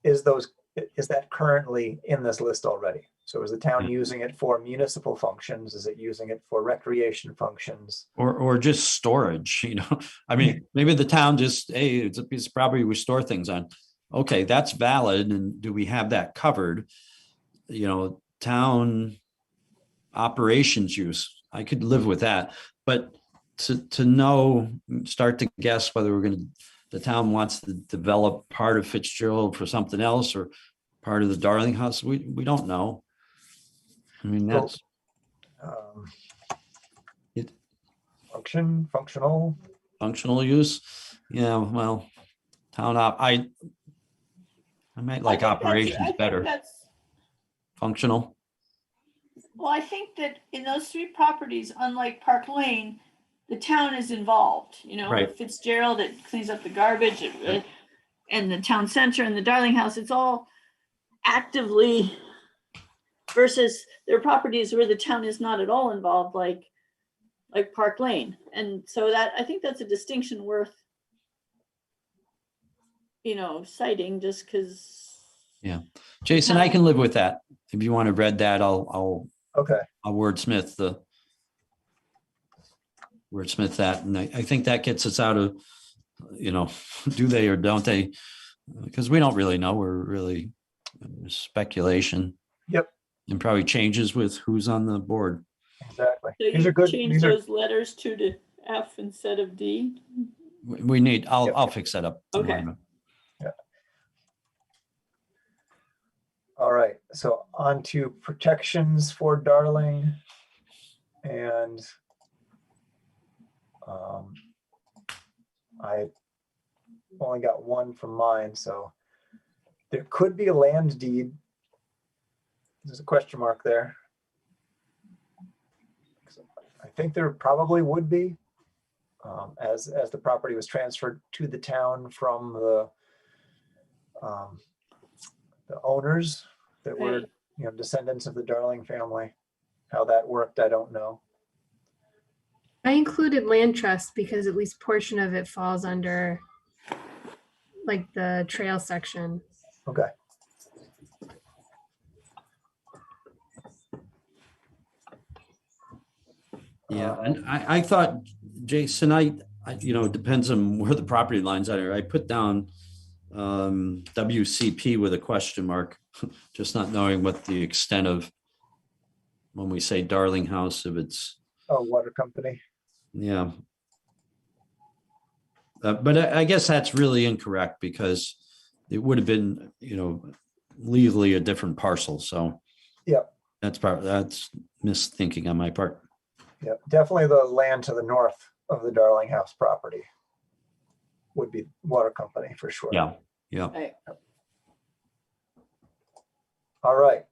is that currently in this list already? So is the town using it for municipal functions? Is it using it for recreation functions? Or just storage, I mean, maybe the town just, hey, it's a piece of property we store things on. Okay, that's valid. And do we have that covered? Town operations use, I could live with that. But to start to guess whether the town wants to develop part of Fitzgerald for something else or part of the Darling House, we don't know. I mean, that's functional use. Yeah, well, town I might like operations better. Functional. Well, I think that in those three properties, unlike Park Lane, the town is involved. Right. Fitzgerald, it cleans up the garbage, and the town center and the Darling House, it's all actively, versus there are properties where the town is not at all involved, like like Park Lane. And so that, I think that's a distinction worth, citing, just because. Yeah. Jason, I can live with that. If you want to read that, I'll Okay, wordsmith that. And I think that gets us out of, do they or don't they? Because we don't really know. We're really speculation. Yep, And probably changes with who's on the board. exactly. So These are you good. change These are those letters to F instead of D? We need, I'll Yep. fix that up. Okay. all right. So on to protections for Darling. And I only got one from mine, so there could be a land deed. There's a question mark there. I think there probably would be, as the property was transferred to the town from the owners that were, Right. descendants of the Darling family. How that worked, I don't know. I included land trust because at least portion of it falls under like the trail section. Okay. Yeah, and I thought, Jason, it depends on where the property lines are. I put down WCP with a question mark, just not knowing what the extent of, when we say Darling House, if it's, Oh, water company. yeah. But I guess that's really incorrect because it would have been, legally a different parcel. So Yep. that's misthinking on my part. Yeah, definitely the land to the north of the Darling House property would be water company for sure. Yeah. Yeah. Right. All right.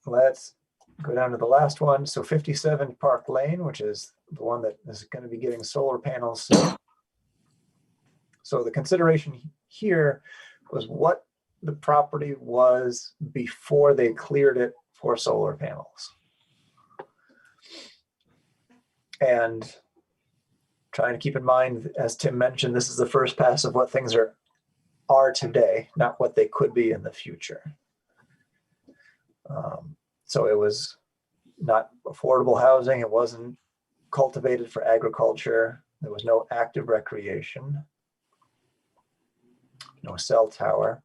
Let's go down to the last one. So 57 Park Lane, which is the one that is going to be getting solar panels soon. So the consideration here was what the property was before they cleared it for solar panels. And trying to keep in mind, as Tim mentioned, this is the first pass of what things are today, not what they could be in the future. So it was not affordable housing. It wasn't cultivated for agriculture. There was no active recreation, no cell tower.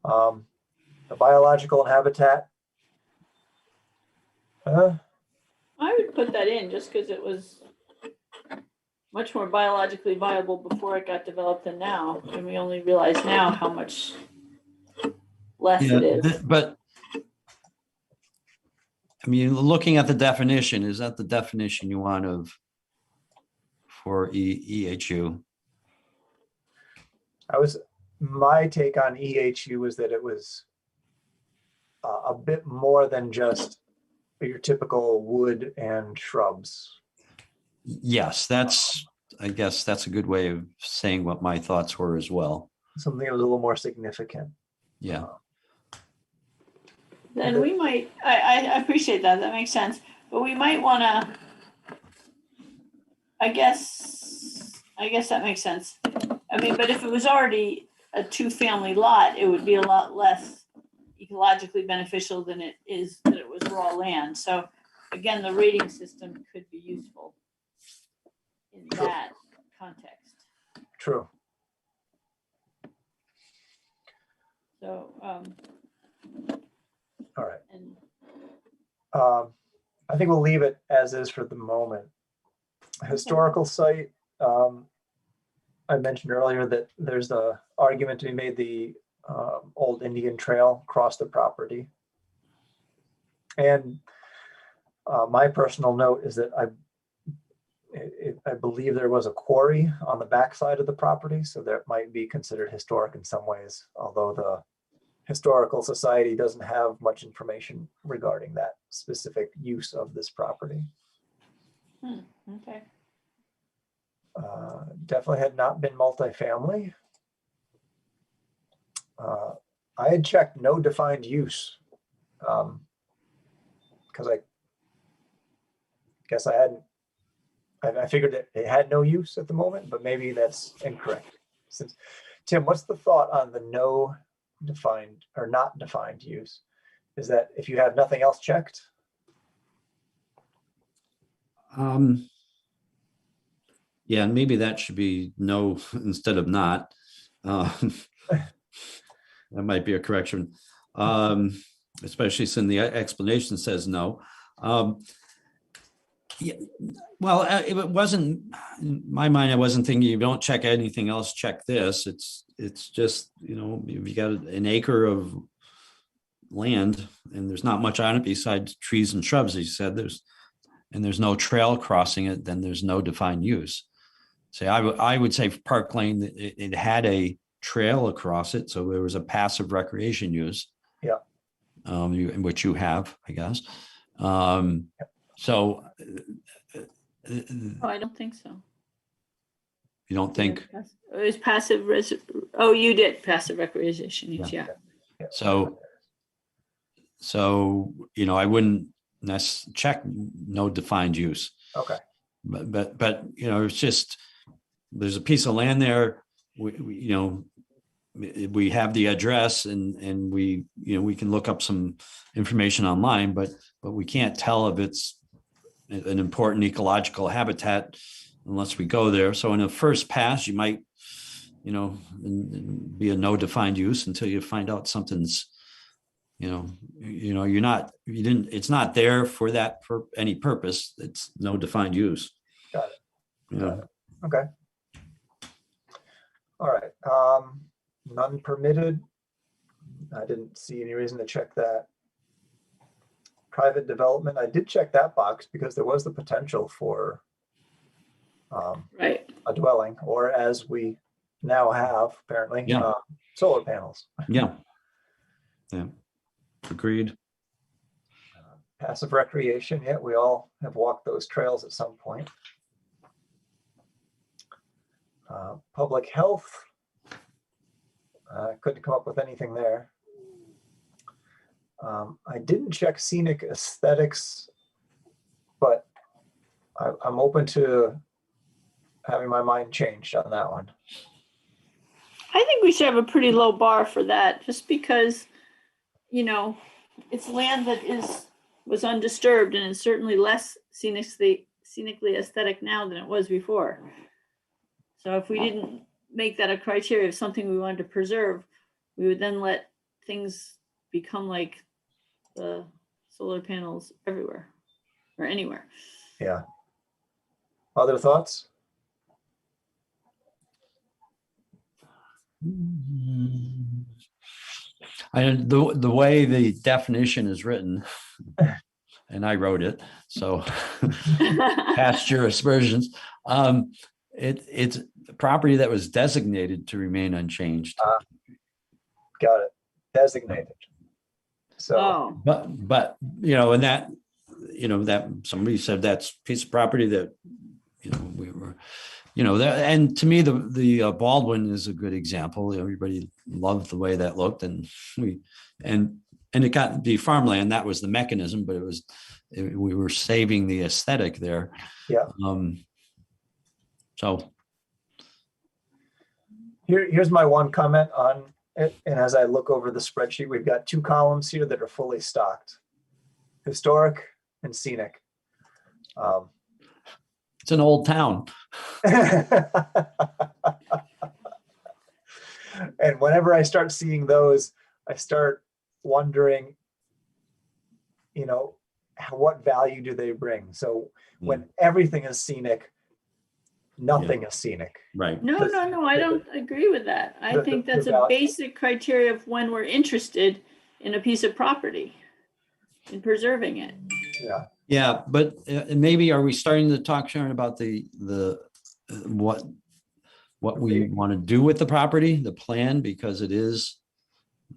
The biological and habitat. I would put that in just because it was much more biologically viable before it got developed than now. And we only realize now how much less it is. But I mean, looking at the definition, is that the definition you want for EHU? My take on EHU was that it was a bit more than just your typical wood and shrubs. Yes, I guess that's a good way of saying what my thoughts were as well. Something that was a little more significant. Yeah. Then we might, I appreciate that. That makes sense. But we might want to, I guess that makes sense. I mean, but if it was already a 2-family lot, it would be a lot less ecologically beneficial than it is that it was raw land. So again, the rating system could be useful in that context. True. So, All right. and I think we'll leave it as is for the moment. Historical site. I mentioned earlier that there's the argument to be made the old Indian Trail across the property. And my personal note is that I believe there was a quarry on the backside of the property, so that might be considered historic in some ways, although the Historical Society doesn't have much information regarding that specific use of this property. okay. Definitely had not been multifamily. I had checked no defined use because guess I figured that it had no use at the moment, but maybe that's incorrect. Since Tim, what's the thought on the no defined or not defined use? Is that if you have nothing else checked? Yeah, and maybe that should be no instead of not. That might be a correction, especially since the explanation says no. Yeah, well, it wasn't in my mind. I wasn't thinking you don't check anything else, check this. It's just, you know, if you got an acre of land and there's not much on it besides trees and shrubs, as you said, there's no trail crossing it, then there's no defined use. Say, I would say Park Lane, it had a trail across it, so there was a passive recreation use. Yeah. In which you have, I guess. So. Oh, I don't think so. You don't think? It was passive oh, you did passive recreation use, yeah. So, you know, I wouldn't check no defined use. Okay. But you know, it's just, there's a piece of land there. You know, we have the address and we, you know, we can look up some information online, but we can't tell if it's an important ecological habitat unless we go there. So in a first pass, you might, you know, be a no defined use until you find out something's, it's not there for that, for any purpose. It's no defined use. Got it. You know? Okay. All right. None permitted. I didn't see any reason to check that. Private development, I did check that box because there was the potential for Right. a dwelling, or as we now have apparently, Yeah. Solar panels. Yeah. Agreed. Passive recreation, yeah, we all have walked those trails at some point. Public health, couldn't come up with anything there. I didn't check scenic aesthetics, but I'm open to having my mind changed on that one. I think we should have a pretty low bar for that, just because, you know, it's land that was undisturbed and is certainly less scenically aesthetic now than it was before. So if we didn't make that a criteria of something we wanted to preserve, we would then let things become like the solar panels everywhere or anywhere. Yeah. Other thoughts? The way the definition is written, and I wrote it, so past jurisprudence, it's a property that was designated to remain unchanged. Got it. Designated. So, but you know, and that, you know, that somebody said that's a piece of property that, you know, we were, you know, that, and to me, the Baldwin is a good example. Everybody loved the way that looked, and it got the farmland. That was the mechanism, but we were saving the aesthetic there. Yeah. So here's my one comment on it. And as I look over the spreadsheet, we've got 2 columns here that are fully stocked: historic and scenic. it's an old town. And whenever I start seeing those, I start wondering, you know, what value do they bring? So when everything is scenic, nothing is scenic. Right. No, I don't agree with that. I think that's a basic criteria of when we're interested in a piece of property, in preserving it. Yeah. Yeah, but maybe are we starting to talk, Sharon, about the what we want to do with the property, the plan, because it is,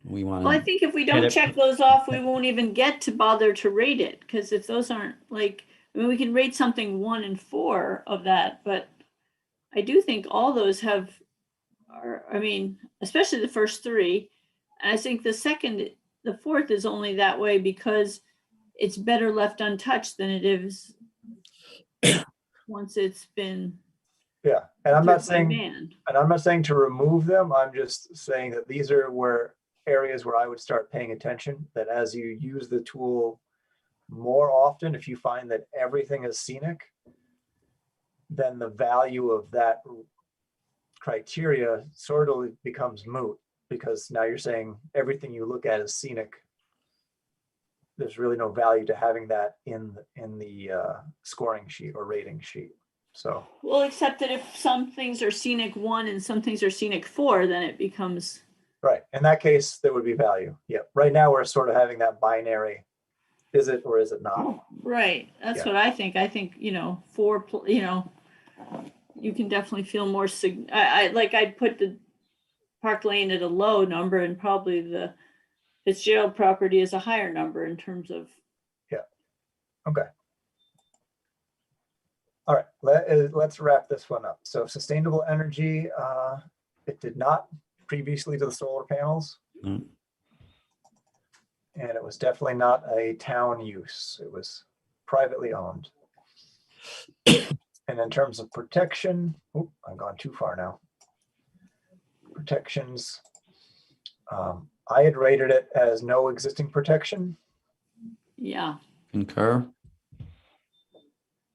we want to. Well, I think if we don't check those off, we won't even get to bother to rate it, because if those aren't like, I mean, we can rate something 1 and 4 of that, but I do think all those I mean, especially the first 3. And I think the 4th is only that way because it's better left untouched than it is once it's been. Yeah, and I'm not approved by saying, man. and I'm not saying to remove them. I'm just saying that these are where areas where I would start paying attention, that as you use the tool more often, if you find that everything is scenic, then the value of that criteria sort of becomes moot, because now you're saying everything you look at is scenic. There's really no value to having that in the scoring sheet or rating sheet. So, Well, except that if some things are scenic 1 and some things are scenic 4, then it becomes. right, in that case, there would be value. Yeah, right now we're sort of having that binary, is it or is it not? Right, that's Yeah. what I think. I think, 4, you can definitely feel more I'd put the Park Lane at a low number and probably the Fitzgerald property is a higher number in terms of. Okay. All right, let's wrap this one up. So sustainable energy, it did not previously to the solar panels. Mm. And it was definitely not a town use. It was privately owned. And in terms of protection, I've gone too far now. Protections, I had rated it as no existing protection. Yeah. Concur.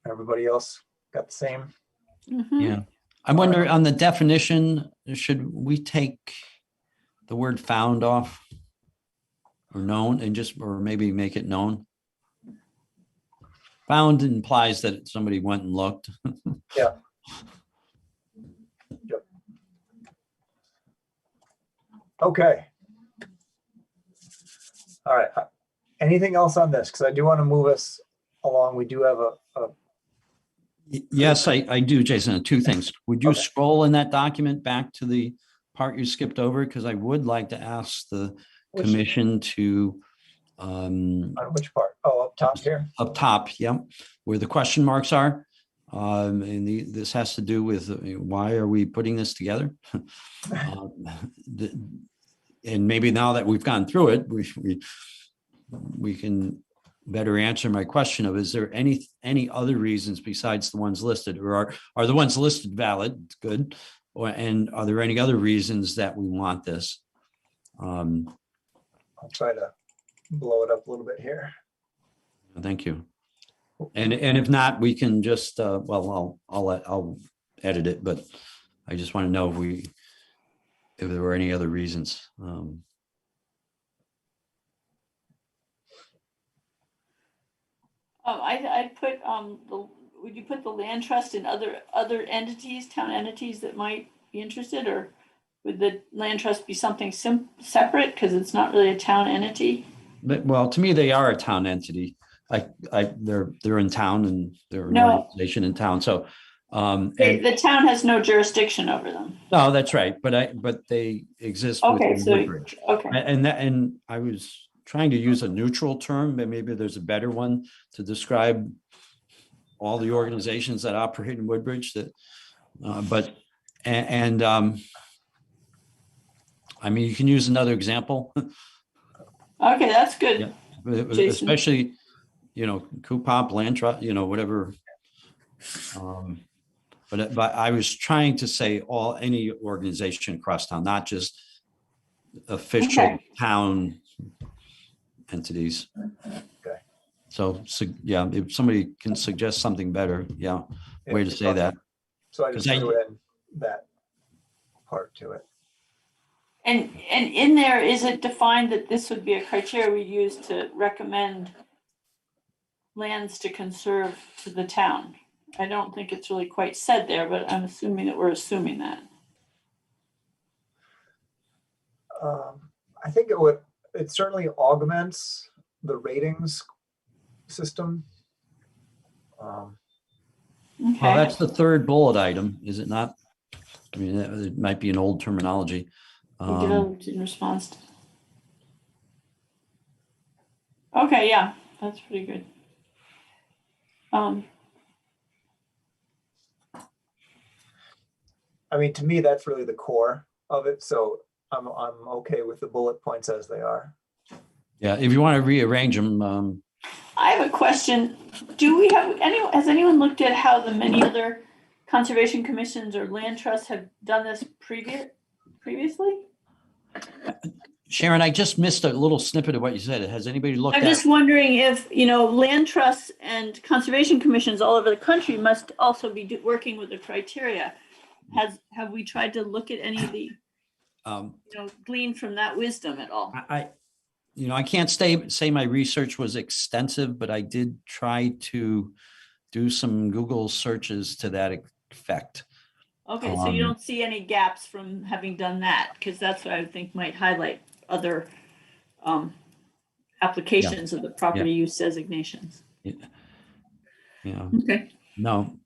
Everybody else got the same? Mhm. Yeah. I wonder on the definition, should we take the word found off or known and just, or maybe make it known? Found implies that somebody went and looked. Yeah. Yep. Okay. All right. Anything else on this? Because I do want to move us along. We do have a Yes, I do, Jason. Two things. Would you Okay. scroll in that document back to the part you skipped over? Because I would like to ask the Which- commission to on which part? Oh, up top here. up top, yep, where the question marks are. This has to do with why are we putting this together? And maybe now that we've gone through it, we can better answer my question of, is there any other reasons besides the ones listed, or are the ones listed valid? Good. And are there any other reasons that we want this? I'll try to blow it up a little bit here. Thank you. And if not, we can just, well, I'll edit it, but I just want to know if there were any other reasons. I'd put, would you put the land trust in other entities, town entities that might be interested, or would the land trust be something separate because it's not really a town entity? But, well, to me, they are a town entity. They're in town and they're an No. organization in town. So, and The town has no jurisdiction over them. no, that's right. But they exist Okay, within so, Woodbridge. okay. And I was trying to use a neutral term, but maybe there's a better one to describe all the organizations that operate in Woodbridge that, I mean, you can use another example. Okay, that's good. Yeah. Jason. Especially, Coupop, land trust, whatever. But I was trying to say any organization across town, not just official Okay. town entities. Okay. So yeah, if somebody can suggest something better, yeah, way to say that. So I just 'Cause threw in that part to it. And in there, is it defined that this would be a criteria we use to recommend lands to conserve to the town? I don't think it's really quite said there, but I'm assuming that we're assuming that. I think it certainly augments the ratings system. Well, Okay, that's the third bullet item, is it not? I mean, it might be an old terminology. in response to. Okay, yeah, that's pretty good. I mean, to me, that's really the core of it. So I'm okay with the bullet points as they are. Yeah, if you want to rearrange them, I have a question. Has anyone looked at how the many other conservation commissions or land trusts have done this previously? Sharon, I just missed a little snippet of what you said. Has anybody looked I'm at? just wondering if, land trusts and conservation commissions all over the country must also be working with the criteria. Have we tried to look at any of the, glean from that wisdom at all? I can't say my research was extensive, but I did try to do some Google searches to that effect. Okay, so you don't see any gaps from having done that, because that's what I think might highlight other applications of the property use designations. Yeah. Okay. No.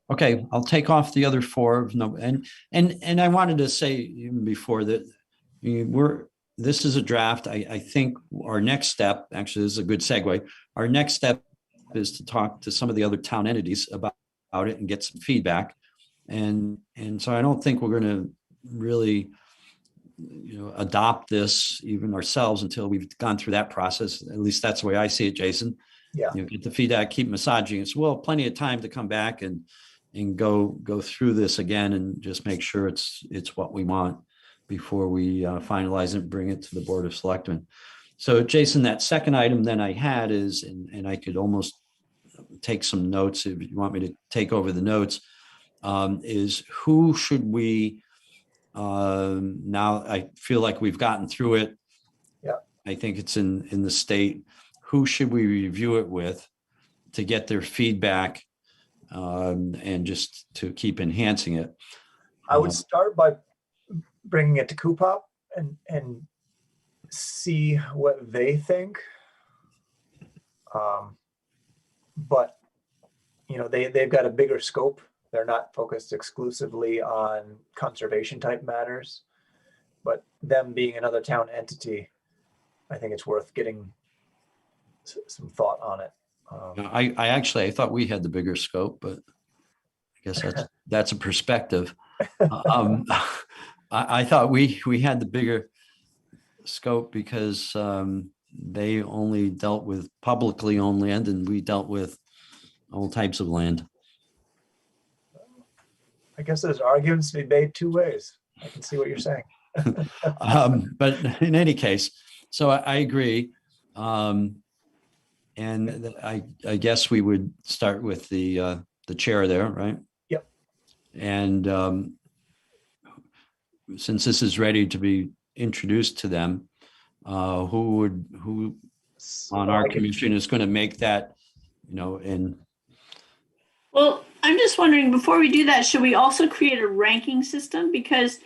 Okay, I'll take off the other four. No, and I wanted to say even before that this is a draft. I think our next step, actually, this is a good segue. Our next step is to talk to some of the other town entities about it and get some feedback. And so I don't think we're going to really, adopt this even ourselves until we've gone through that process. At least that's the way I see it, Jason. Yeah. Get the feedback, keep massaging it. So we'll have plenty of time to come back and go through this again and just make sure it's what we want before we finalize it and bring it to the Board of Selectmen. So Jason, that second item then I had is, and I could almost take some notes if you want me to take over the notes, is who should we, now I feel like we've gotten through it. Yeah. I think it's in the state. Who should we review it with to get their feedback and just to keep enhancing it? I would start by bringing it to Coopop and see what they think. But they've got a bigger scope. They're not focused exclusively on conservation type matters, but them being another town entity, I think it's worth getting some thought on it. I thought we had the bigger scope, but I guess that's a perspective. I thought we had the bigger scope because they only dealt with publicly owned land and we dealt with all types of land. I guess there's arguments to be made two ways. I can see what you're saying. But in any case, so I agree. And I guess we would start with the chair there, right? Yep. And since this is ready to be introduced to them, who on our commission is going to make that, Well, I'm just wondering, before we do that, should we also create a ranking system? Because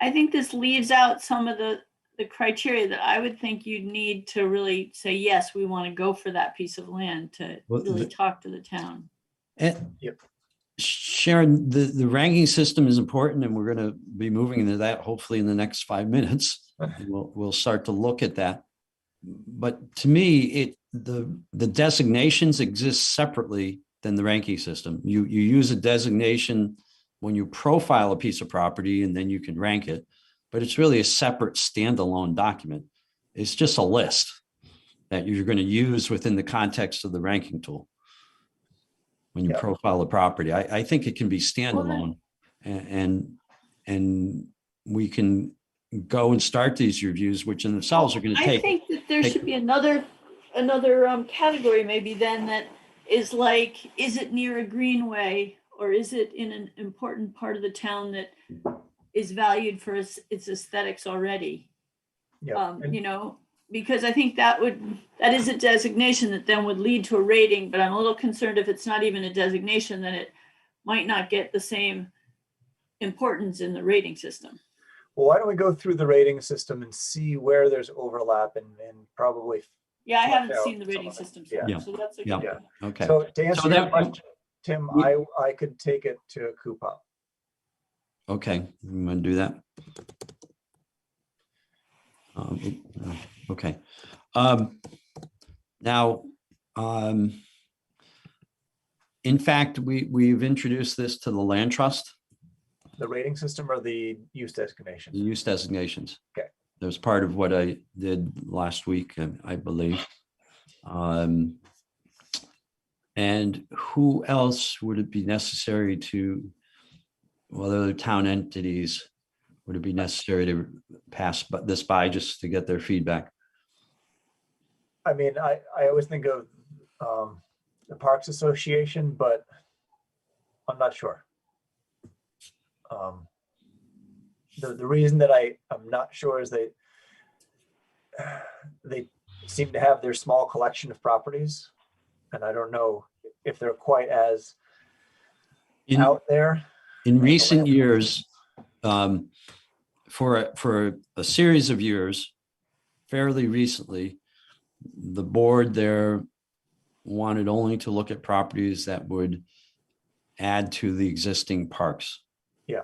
I think this leaves out some of the criteria that I would think you'd need to really say, yes, we want to go for that piece of land to really talk to the town. Yep. Sharon, the ranking system is important, and we're going to be moving into that hopefully in the next 5 minutes. And we'll start to look at that. But to me, the designations exist separately than the ranking system. You use a designation when you profile a piece of property, and then you can rank it. But it's really a separate standalone document. It's just a list that you're going to use within the context of the ranking tool when you profile a property. I think it can be standalone, and we can go and start these reviews, which in themselves are going to take. I think that there should be another category maybe then that is like, is it near a greenway, or is it in an important part of the town that is valued for its aesthetics already? Yeah. Because I think that is a designation that then would lead to a rating, but I'm a little concerned if it's not even a designation, then it might not get the same importance in the rating system. Well, why don't we go through the rating system and see where there's overlap and probably. Yeah, I haven't seen the rating system. So that's a good idea. Okay. So to answer your question, Tim, I could take it to Coopop. Okay, I'm going to do that. Okay. Now, in fact, we've introduced this to the land trust. The rating system or the use designation? The use designations. Okay. That was part of what I did last week, I believe. And who else would it be necessary to, what other town entities would it be necessary to pass this by just to get their feedback? I mean, I always think of the Parks Association, but I'm not sure. The reason that I'm not sure is they seem to have their small collection of properties, and I don't know if they're quite as out there. In recent years, for a series of years, fairly recently, the board there wanted only to look at properties that would add to the existing parks. Yeah.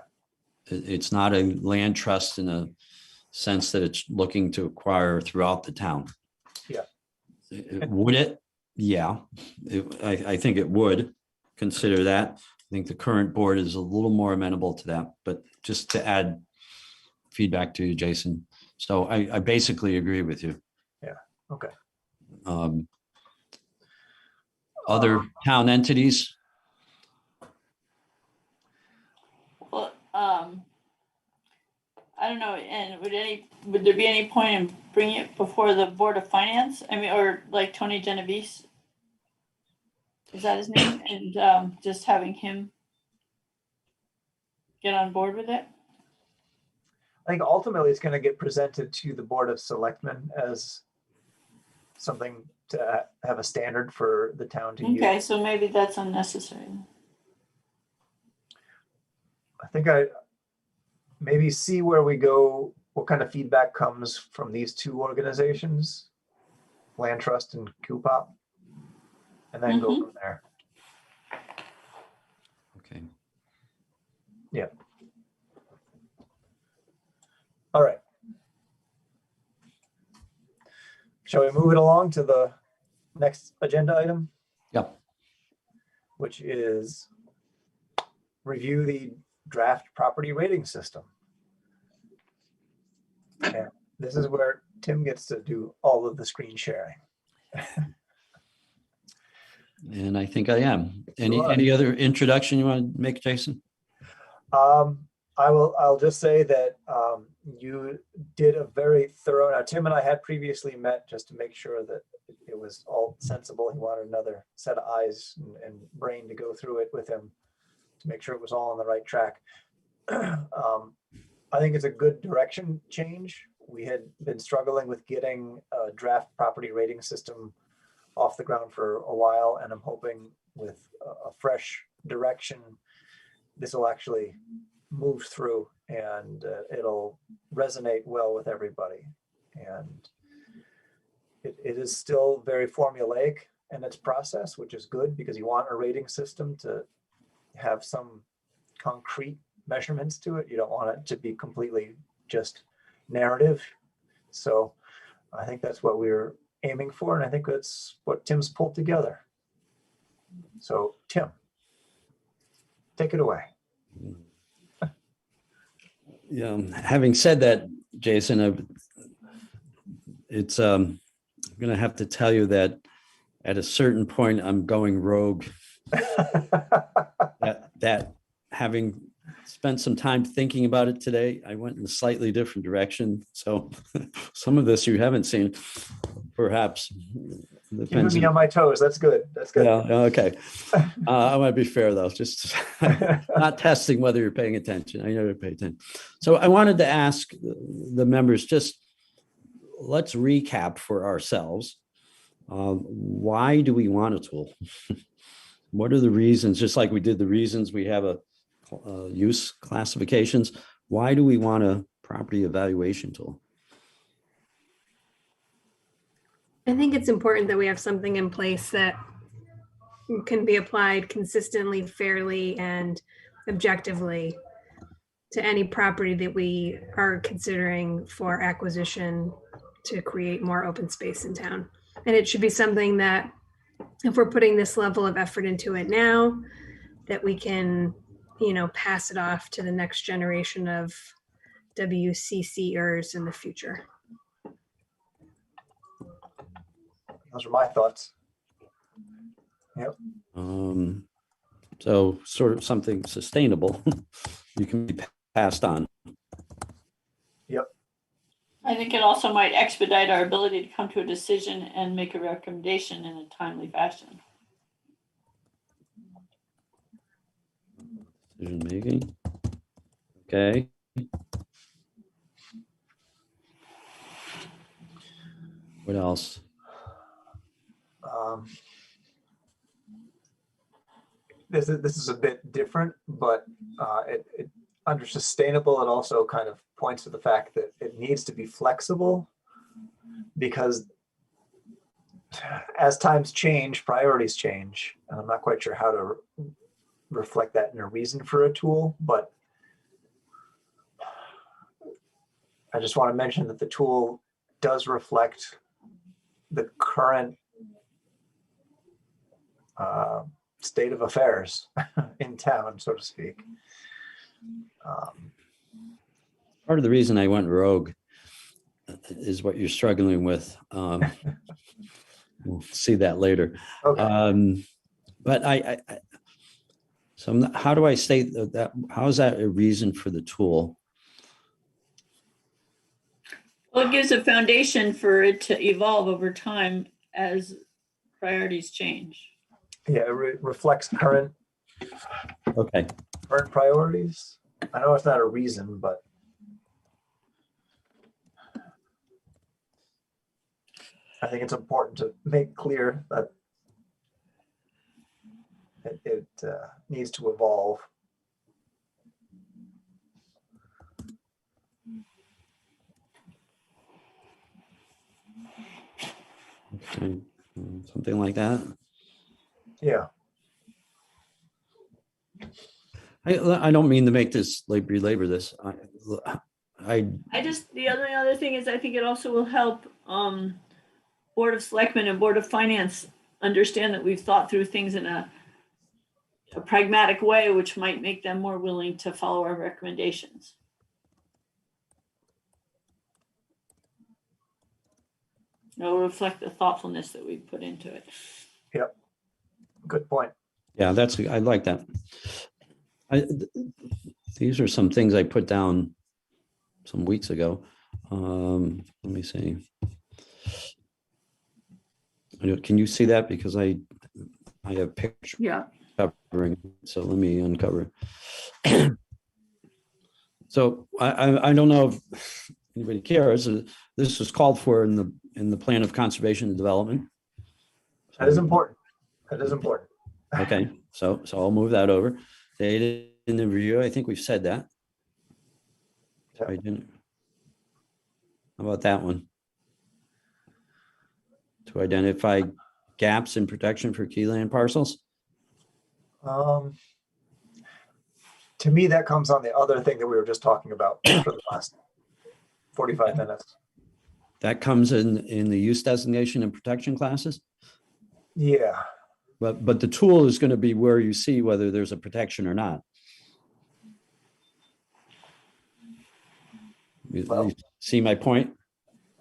It's not a land trust in a sense that it's looking to acquire throughout the town. Yeah. Would it? Yeah, I think it would consider that. I think the current board is a little more amenable to that, but just to add feedback to you, Jason. So I basically agree with you. Yeah, okay. Other town entities? Well, I don't know, and would there be any point in bringing it before the Board of Finance? I mean, or like Tony Genovese? Is that his name? And just having him get on board with it? I think ultimately it's going to get presented to the Board of Selectmen as something to have a standard for the town to use. Okay, so maybe that's unnecessary. I think maybe see where we go, what kind of feedback comes from these two organizations, Land Trust and CUPOP, and then go from there. Okay. Yeah. All right. Shall we move it along to the next agenda item? Yep. Which is review the draft property rating system. And this is where Tim gets to do all of the screen sharing. And I think I am. Any other introduction you want to make, Jason? I'll just say that you did a very thorough. Now, Tim and I had previously met just to make sure that it was all sensible. He wanted another set of eyes and brain to go through it with him to make sure it was all on the right track. I think it's a good direction change. We had been struggling with getting a draft property rating system off the ground for a while, and I'm hoping with a fresh direction, this will actually move through and it'll resonate well with everybody. And it is still very formulaic in its process, which is good because you want a rating system to have some concrete measurements to it. You don't want it to be completely just narrative. So I think that's what we're aiming for, and I think that's what Tim's pulled together. So Tim, take it away. Yeah. Having said that, Jason, it's I'm going to have to tell you that at a certain point I'm going rogue. that having spent some time thinking about it today, I went in a slightly different direction. So some of this you haven't seen, perhaps. Keeping me on my toes. That's good. That's good. Yeah. Okay. I want to be fair though, just not testing whether you're paying attention. I know you're paying attention. So I wanted to ask the members, just let's recap for ourselves. Why do we want a tool? What are the reasons? Just like we did the reasons we have a use classifications. Why do we want a property evaluation tool? I think it's important that we have something in place that can be applied consistently, fairly, and objectively to any property that we are considering for acquisition to create more open space in town. And it should be something that if we're putting this level of effort into it now, that we can, pass it off to the next generation of WCCers in the future. Those are my thoughts. So sort of something sustainable you can be passed on. Yep. I think it also might expedite our ability to come to a decision and make a recommendation in a timely fashion. Decision making. Okay. What else? This is a bit different, but it under sustainable, it also kind of points to the fact that it needs to be flexible, because as times change, priorities change, and I'm not quite sure how to reflect that in a reason for a tool, but I just want to mention that the tool does reflect the current state of affairs in town, so to speak. Part of the reason I went rogue is what you're struggling with. We'll see that later. Okay. But how do I state that? How is that a reason for the tool? Well, it gives a foundation for it to evolve over time as priorities change. Yeah, it reflects current Okay. priorities. I know it's not a reason, but I think it's important to make clear that it needs to evolve. Okay. Something like that. Yeah. Mm-hmm. I don't mean to make this belabor this. The other thing is I think it also will help Board of Selectmen and Board of Finance understand that we've thought through things in a pragmatic way, which might make them more willing to follow our recommendations. It'll reflect the thoughtfulness that we put into it. Yep. Good point. Yeah, I like that. These are some things I put down some weeks ago. Let me see. Can you see that? Because I have pictures covering, so let me uncover. So I don't know if anybody cares. This was called for in the plan of conservation and development. That is important. That is important. Okay, so I'll move that over. Data in the review, I think we've said that. Yeah. I didn't. How about that one? To identify gaps in protection for key land parcels? To me, that comes on the other thing that we were just talking about for the last 45 minutes. That comes in the use designation and protection classes? Yeah. But the tool is going to be where you see whether there's a protection or not. You see my point?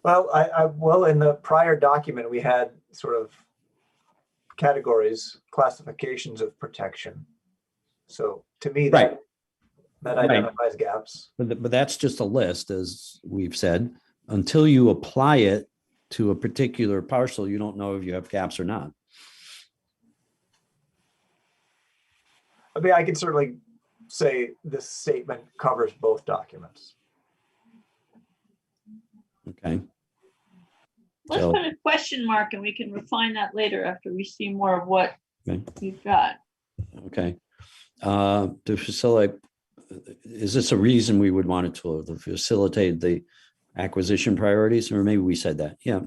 Well, well, in the prior document, we had sort of categories, classifications of protection. So to me, that identifies gaps. But that's just a list, as we've said. Until you apply it to a particular parcel, you don't know if you have gaps or not. I mean, I can certainly say this statement covers both documents. Okay. Let's put a question mark and we can refine that later after we see more of what we've got. Okay. To facilitate, is this a reason we would want it to facilitate the acquisition priorities? Or maybe we said that. Yeah,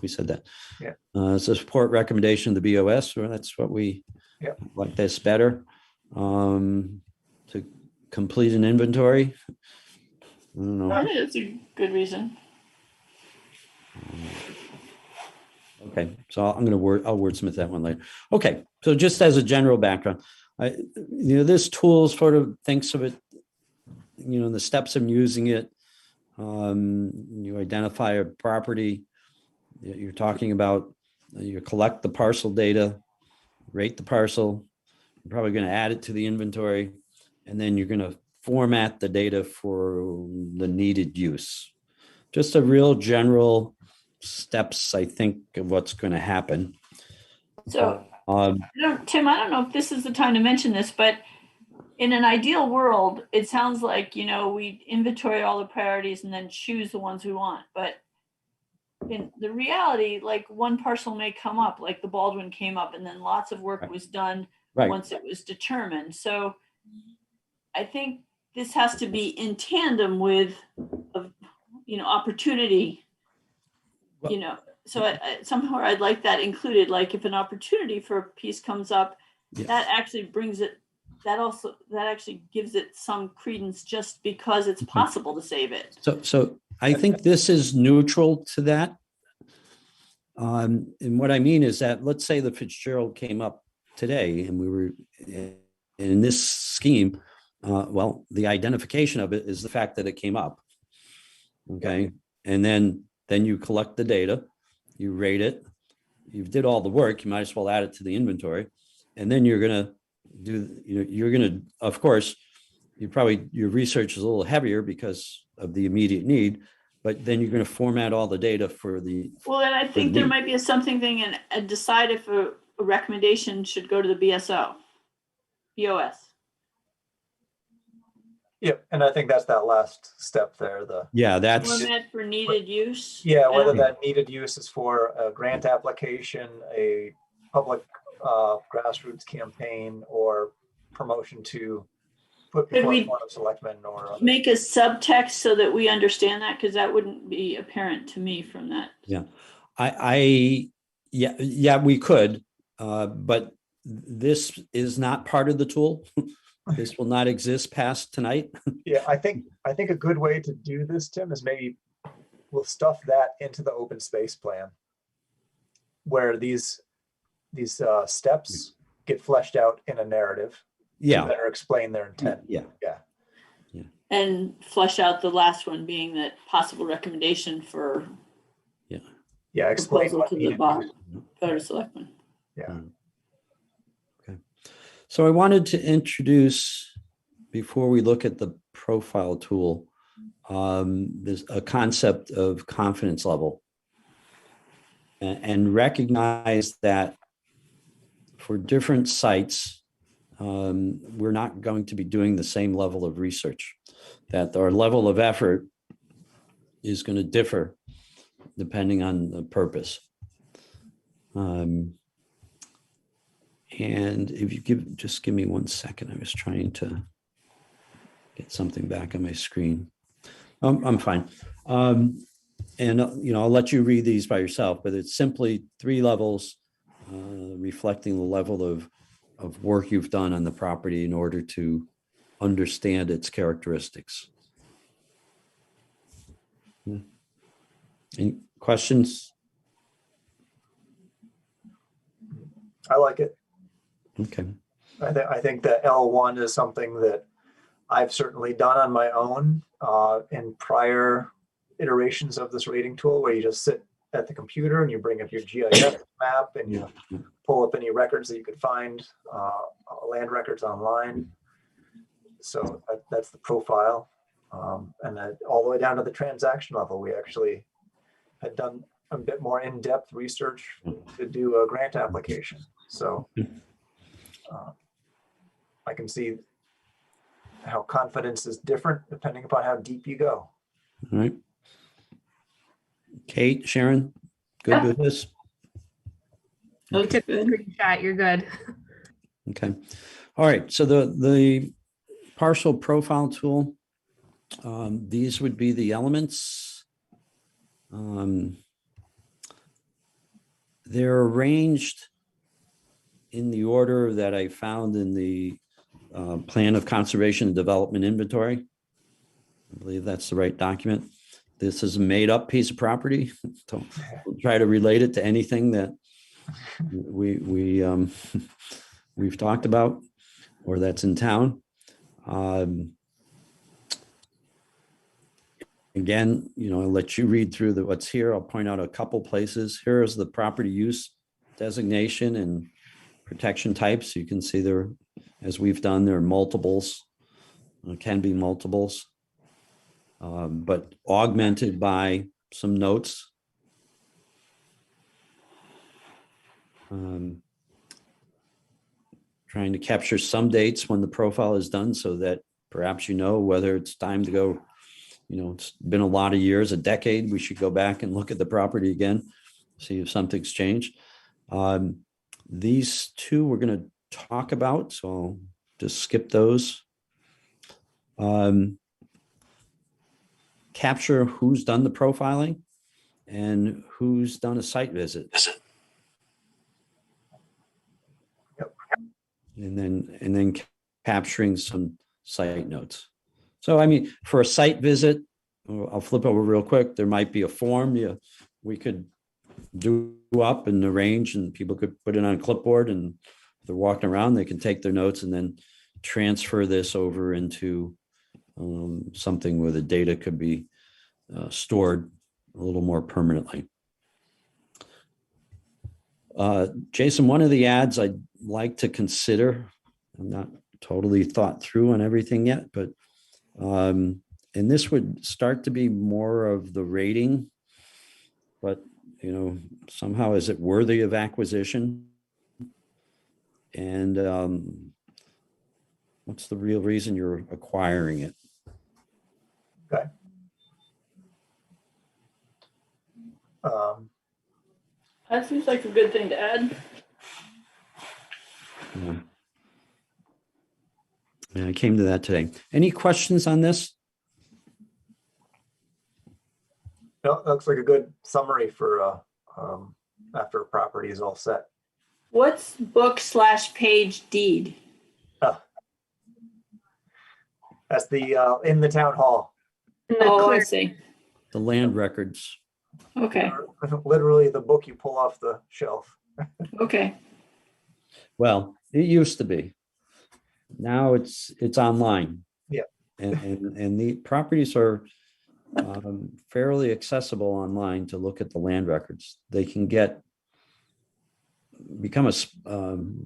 we said that. Yeah. So support recommendation of the BOS, or that's what we like this better. To complete an inventory. I don't know. I think that's a good reason. Okay, so I'll wordsmith that one later. Okay, so just as a general background, this tool sort of thinks of it, the steps of using it. You identify a property that you're talking about, You collect the parcel data, rate the parcel. You're probably going to add it to the inventory, and then you're going to format the data for the needed use. Just a real general steps, I think, of what's going to happen. So, Tim, I don't know if this is the time to mention this, but in an ideal world, it sounds like, we inventory all the priorities and then choose the ones we want. But in the reality, like one parcel may come up, like the Baldwin came up, and then lots of work was done once it was determined. So I think this has to be in tandem with, opportunity, So somehow I'd like that included, like if an opportunity for a piece comes up, that actually brings it, that actually gives it some credence just because it's possible to save it. So I think this is neutral to that. And what I mean is that, let's say the Fitzgerald came up today and we were in this scheme, well, the identification of it is the fact that it came up. Okay. And then you collect the data, you rate it, you did all the work, you might as well add it to the inventory. And then you're going to do, of course, your research is a little heavier because of the immediate need, but then you're going to format all the data for the. Well, and I think there might be something and decide if a recommendation should go to the BOS. Yep, and I think that's that last step there. That's format for needed use. Yeah, whether that needed use is for a grant application, a public grassroots campaign, or promotion to put before the Board of Selectmen, or others. Make a subtext so that we understand that, because that wouldn't be apparent to me from that. Yeah, we could, but this is not part of the tool. This will not exist past tonight. Yeah, I think a good way to do this, Tim, is maybe we'll stuff that into the open space plan, where these steps get fleshed out in a narrative. Yeah, to better explain their intent. Yeah. And flesh out the last one being that possible recommendation for. Yeah, explain what to the Board of Selectmen. Yeah. Okay. So I wanted to introduce, before we look at the profile tool, there's a concept of confidence level, and recognize that for different sites, we're not going to be doing the same level of research, that our level of effort is going to differ depending on the purpose. And if you just give me 1 second, I was trying to get something back on my screen. I'm fine. And I'll let you read these by yourself, but it's simply 3 levels, reflecting the level of work you've done on the property in order to understand its characteristics. Any questions? I like it. Okay. I think that L1 is something that I've certainly done on my own in prior iterations of this rating tool, where you just sit at the computer and you bring up your GIS map and you pull up any records that you could find, land records online. So that's the profile. And then all the way down to the transaction level, we actually had done a bit more in-depth research to do a grant application. So I can see how confidence is different depending upon how deep you go. All right. Kate, Sharon, good with this? You took a screenshot, you're good. Okay. All right. So the partial profile tool, these would be the elements. They're arranged in the order that I found in the Plan of Conservation and Development Inventory. I believe that's the right document. This is a made-up piece of property. Don't try to relate it to anything that we've talked about or that's in town. Again, I'll let you read through what's here. I'll point out a couple places. Here is the property use designation and protection types. You can see there, as we've done, there are multiples, can be multiples, but augmented by some notes. Trying to capture some dates when the profile is done so that perhaps you know whether it's time to go, it's been a lot of years, a decade, we should go back and look at the property again, see if something's changed. These two we're going to talk about, so I'll just skip those. Capture who's done the profiling and who's done a site visit. Yep. And then capturing some site notes. So, I mean, for a site visit, I'll flip over real quick. There might be a form we could do up and arrange, and people could put it on a clipboard, and if they're walking around, they can take their notes and then transfer this over into something where the data could be stored a little more permanently. Jason, one of the ads I'd like to consider, I'm not totally thought through on everything yet, but and this would start to be more of the rating, but somehow is it worthy of acquisition? And what's the real reason you're acquiring it? Okay. That seems like a good thing to add. Yeah, I came to that today. Any questions on this? No, that looks like a good summary for after a property is all set. What's book/page deed? That's the in the town hall. Oh, I see. The land records. Okay. Literally the book you pull off the shelf. Okay. Well, it used to be. Now it's online. Yeah. And the properties are fairly accessible online to look at the land records. They can become a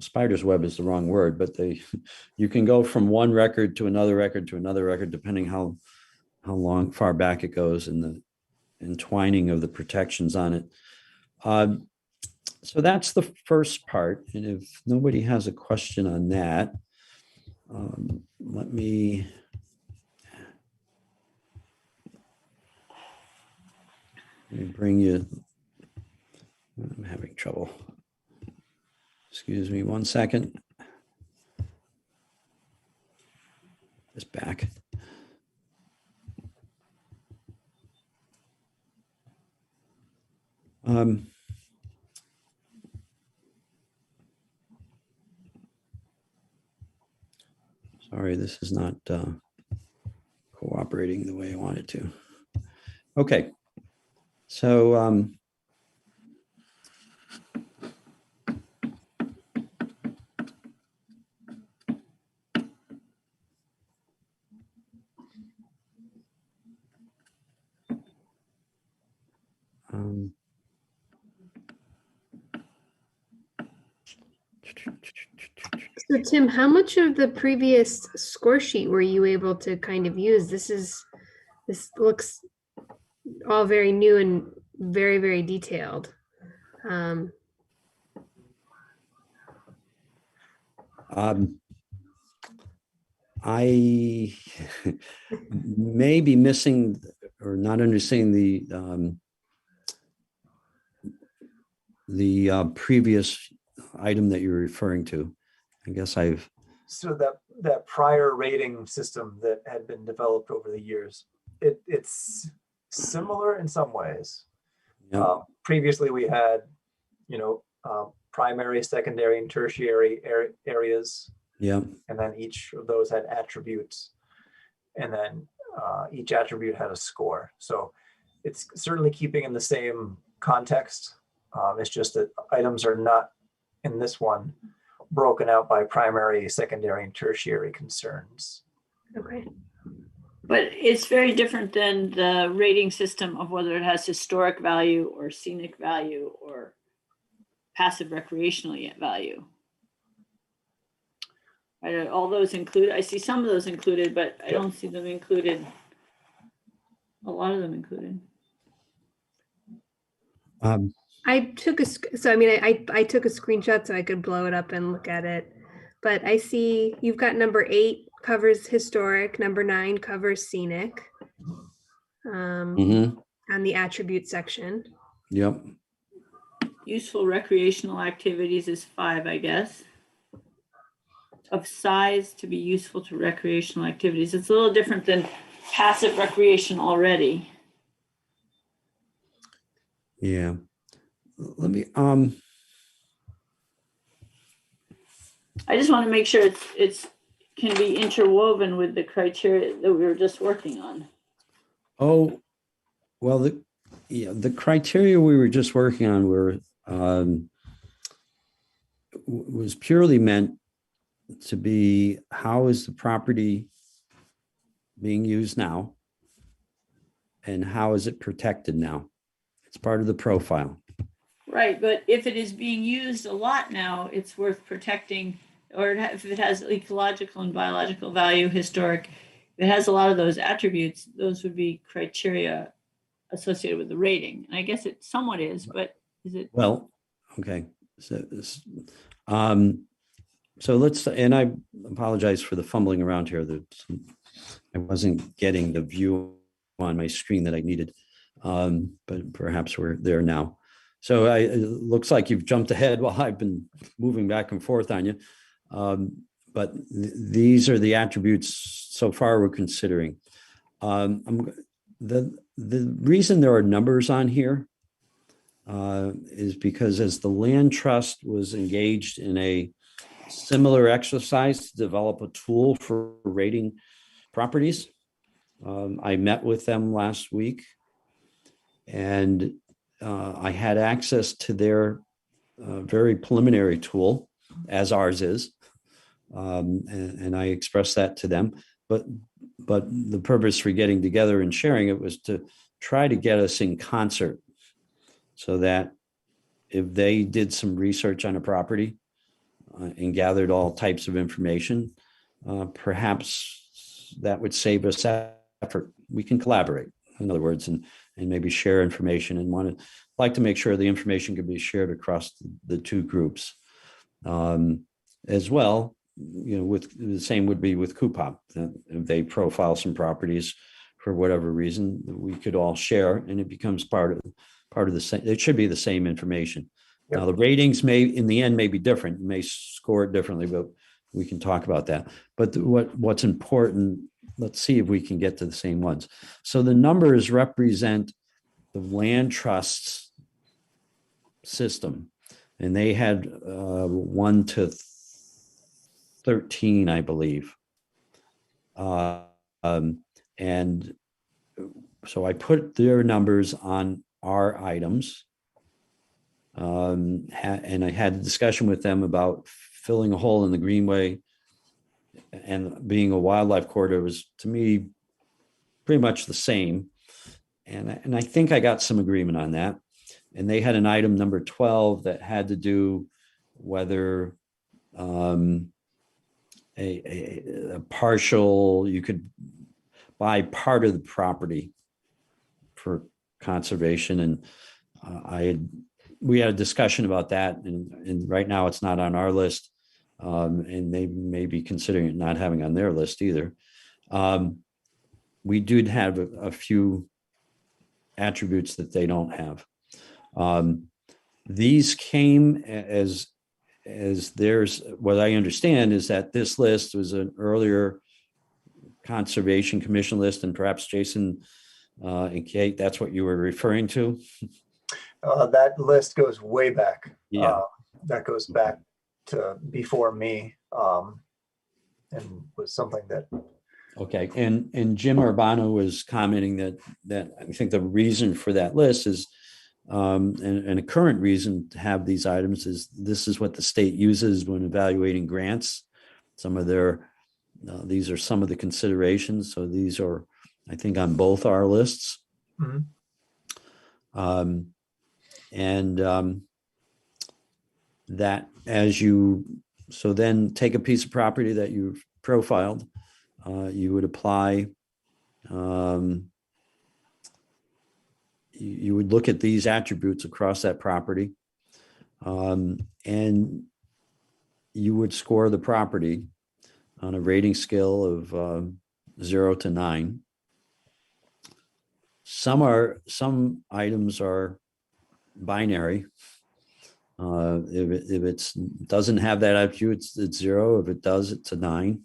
spider's web is the wrong word, but you can go from one record to another record to another record, depending how far back it goes and the entwining of the protections on it. So that's the first part. And if nobody has a question on that, let me bring you. I'm having trouble. Excuse me 1 second. Just back. Sorry, this is not cooperating the way I want it to. Okay, so So Tim, how much of the previous score sheet were you able to kind of use? This looks all very new and very, very detailed. I may be missing or not understanding the previous item that you're referring to. I guess So that prior rating system that had been developed over the years, it's similar in some ways. Yeah. Previously we had, primary, secondary, and tertiary areas. Yeah. And then each of those had attributes, and then each attribute had a score. So it's certainly keeping in the same context. It's just that items are not in this one broken out by primary, secondary, and tertiary concerns. Okay. But it's very different than the rating system of whether it has historic value or scenic value or. passive recreational value. Right, all those included. I see some of those included, but I don't see them included. A lot of them included. I took a I took a screenshot so I could blow it up and look at it. But I see you've got number 8 covers historic, number 9 covers scenic. Mhm. On the attribute section. Yep. Useful recreational activities is 5, I guess. Of size to be useful to recreational activities. It's a little different than passive recreation already. Yeah. Let me, I just want to make sure it's can be interwoven with the criteria that we were just working on. oh, well, the criteria we were just working on were, was purely meant to be, how is the property being used now? And how is it protected now? It's part of the profile. Right, but if it is being used a lot now, it's worth protecting, or if it has ecological and biological value, historic, if it has a lot of those attributes, those would be criteria associated with the rating. And I guess it somewhat is, but is it? Well, okay. So let's, and I apologize for the fumbling around here. I wasn't getting the view on my screen that I needed, but perhaps we're there now. So it looks like you've jumped ahead while I've been moving back and forth on you. But these are the attributes so far we're considering. The reason there are numbers on here is because as the land trust was engaged in a similar exercise to develop a tool for rating properties, I met with them last week, and I had access to their very preliminary tool, as ours is, and I expressed that to them. But the purpose for getting together and sharing it was to try to get us in concert, so that if they did some research on a property and gathered all types of information, perhaps that would save us effort. We can collaborate, in other words, and maybe share information, and like to make sure the information could be shared across the two groups. As well, with the same would be with Coupop. If they profile some properties for whatever reason, we could all share, and it becomes part of the same. It should be the same information. Yep. Now the ratings may, in the end, may be different. You may score it differently, but we can talk about that. But what's important, let's see if we can get to the same ones. So the numbers represent the land trust's system, and they had 1 to 13, I believe. And so I put their numbers on our items, and I had a discussion with them about filling a hole in the greenway, and being a wildlife corridor was, to me, pretty much the same. And I think I got some agreement on that. And they had an item number 12 that had to do whether a partial, you could buy part of the property for conservation. And we had a discussion about that, and right now it's not on our list, and they may be considering it not having on their list either. We did have a few attributes that they don't have. These came as there's, what I understand is that this list was an earlier Conservation Commission list, and perhaps Jason and Kate, that's what you were referring to. That list goes way back. Yeah. That goes back to before me, and was something that. Okay, and Jim Urbano was commenting that I think the reason for that list is, and a current reason to have these items is this is what the state uses when evaluating grants. Some of their, these are some of the considerations. So these are, I think, on both our lists. Mm-hmm. that as you, so then take a piece of property that you've profiled, you would apply, you would look at these attributes across that property, and you would score the property on a rating scale of 0 to 9. Some items are binary. If it's doesn't have that attribute, it's 0. If it does, it's a 9.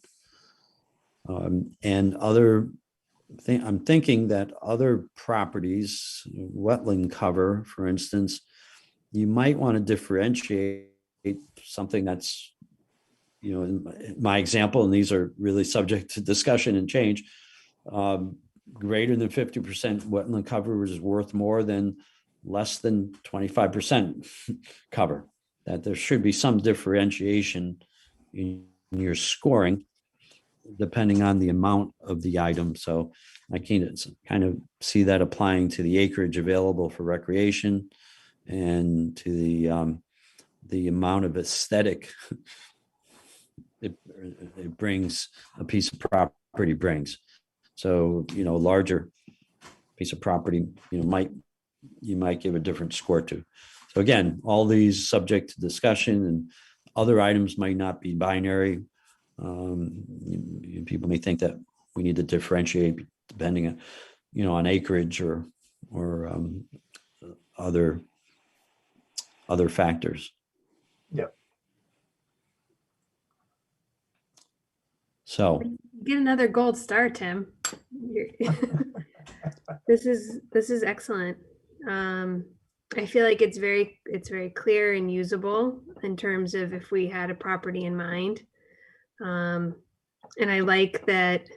And I'm thinking that other properties, wetland cover, for instance, you might want to differentiate something that's, in my example, and these are really subject to discussion and change, greater than 50% wetland cover is worth more than less than 25% cover. That there should be some differentiation in your scoring depending on the amount of the item. So I can kind of see that applying to the acreage available for recreation and to the amount of aesthetic it brings, a piece of property brings. So, larger piece of property, you might give a different score to. So again, all these subject to discussion, and other items might not be binary. People may think that we need to differentiate depending on, on acreage or other factors. Yep. So Get another gold star, Tim. This is excellent. I feel like it's very clear and usable in terms of if we had a property in mind. And I like that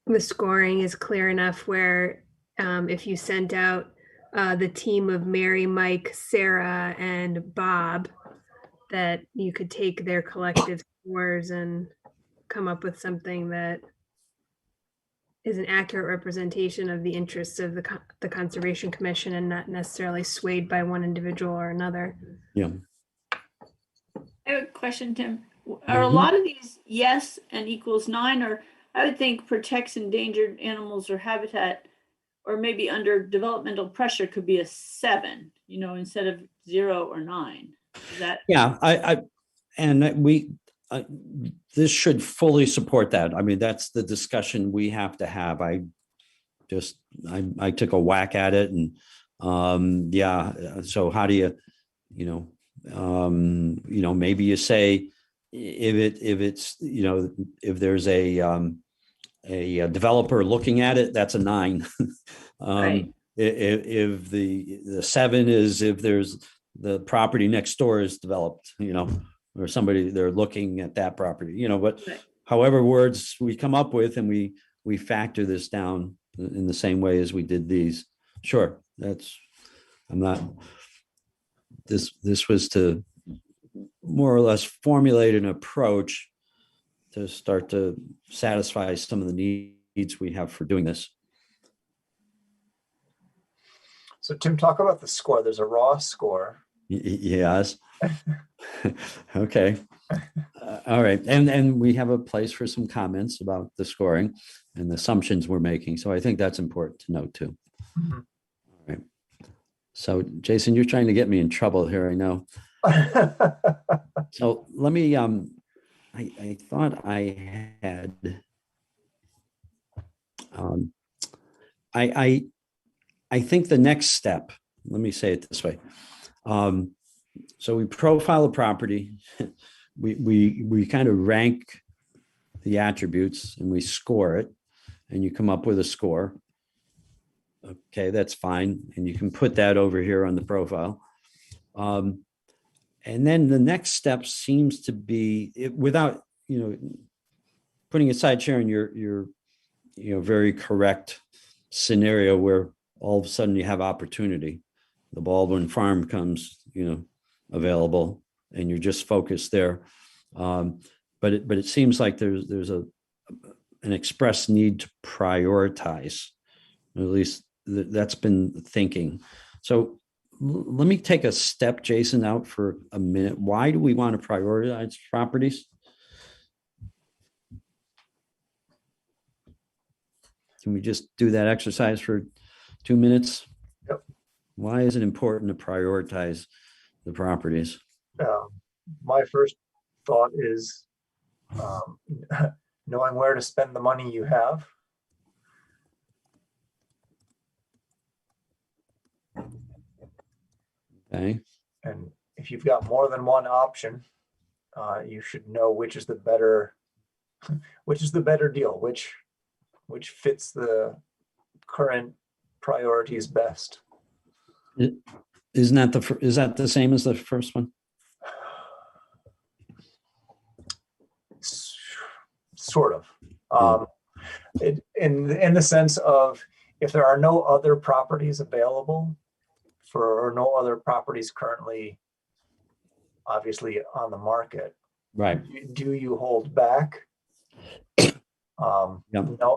the scoring is clear enough where if you sent out the team of Mary, Mike, Sarah, and Bob, that you could take their collective scores and come up with something that is an accurate representation of the interests of the Conservation Commission and not necessarily swayed by one individual or another. yeah. I have a question, Tim. Are a lot of these yes and equals 9, or I would think protects endangered animals or habitat, or maybe under developmental pressure could be a 7, instead of 0 or 9. Is that? Yeah, this should fully support that. I mean, that's the discussion we have to have. I took a whack at it, and so how do you, maybe you say if there's a developer looking at it, that's a 9. Right. If the 7 is if there's the property next door is developed, or somebody they're looking at that property, but Right. however words we come up with, and we factor this down in the same way as we did these. Sure, this was to more or less formulate an approach to start to satisfy some of the needs we have for doing this. So Tim, talk about the score. There's a raw score. Yes. Okay. All right. And we have a place for some comments about the scoring and the assumptions we're making. So I think that's important to note too. Mm-hmm. All right. So Jason, you're trying to get me in trouble here, I know. So let me, I thought I had, I think the next step, let me say it this way. So we profile a property, we kind of rank the attributes and we score it, and you come up with a score. Okay, that's fine. And you can put that over here on the profile. And then the next step seems to be, without, putting aside, Sharon, your very correct scenario where all of a sudden you have opportunity. The Baldwin farm comes, available, and you're just focused there. But it seems like there's an express need to prioritize. At least that's been thinking. So let me take a step, Jason, out for a minute. Why do we want to prioritize properties? Can we just do that exercise for 2 minutes? Yep. Why is it important to prioritize the properties? My first thought is knowing where to spend the money you have. Okay. And if you've got more than one option, you should know which is the better deal, which fits the current priorities best. Is that the same as the first one? Sort of. In the sense of, if there are no other properties available or no other properties currently obviously on the market, Right. do you hold back? Yep.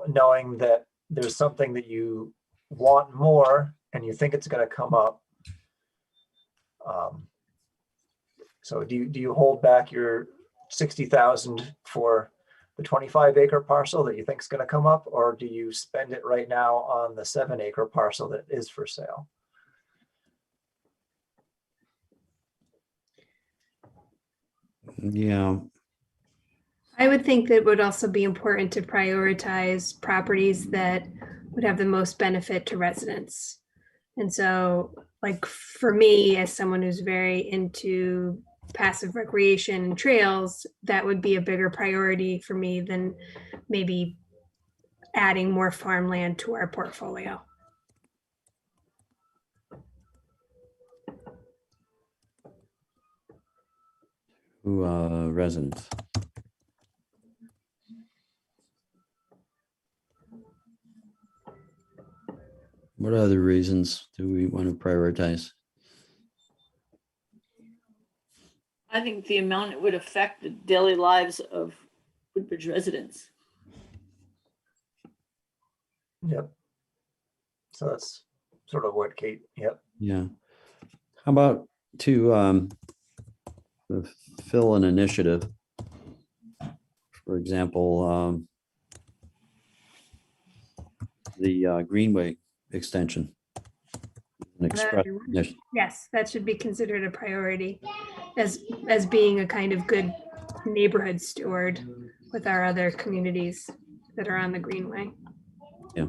Knowing that there's something that you want more and you think it's going to come up. So do you hold back your 60,000 for the 25-acre parcel that you think is going to come up, or do you spend it right now on the 7-acre parcel that is for sale? Yeah. I would think that it would also be important to prioritize properties that would have the most benefit to residents. And so, like, for me, as someone who's very into passive recreation and trails, that would be a bigger priority for me than maybe adding more farmland to our portfolio. Residents. What other reasons do we want to prioritize? I think the amount it would affect the daily lives of Woodbridge residents. Yep. So that's sort of what Kate, yep. Yeah. How about to fill an initiative? For example, the Greenway extension. An express initiative. Yes, that should be considered a priority as being a kind of good neighborhood steward with our other communities that are on the Greenway. Yeah.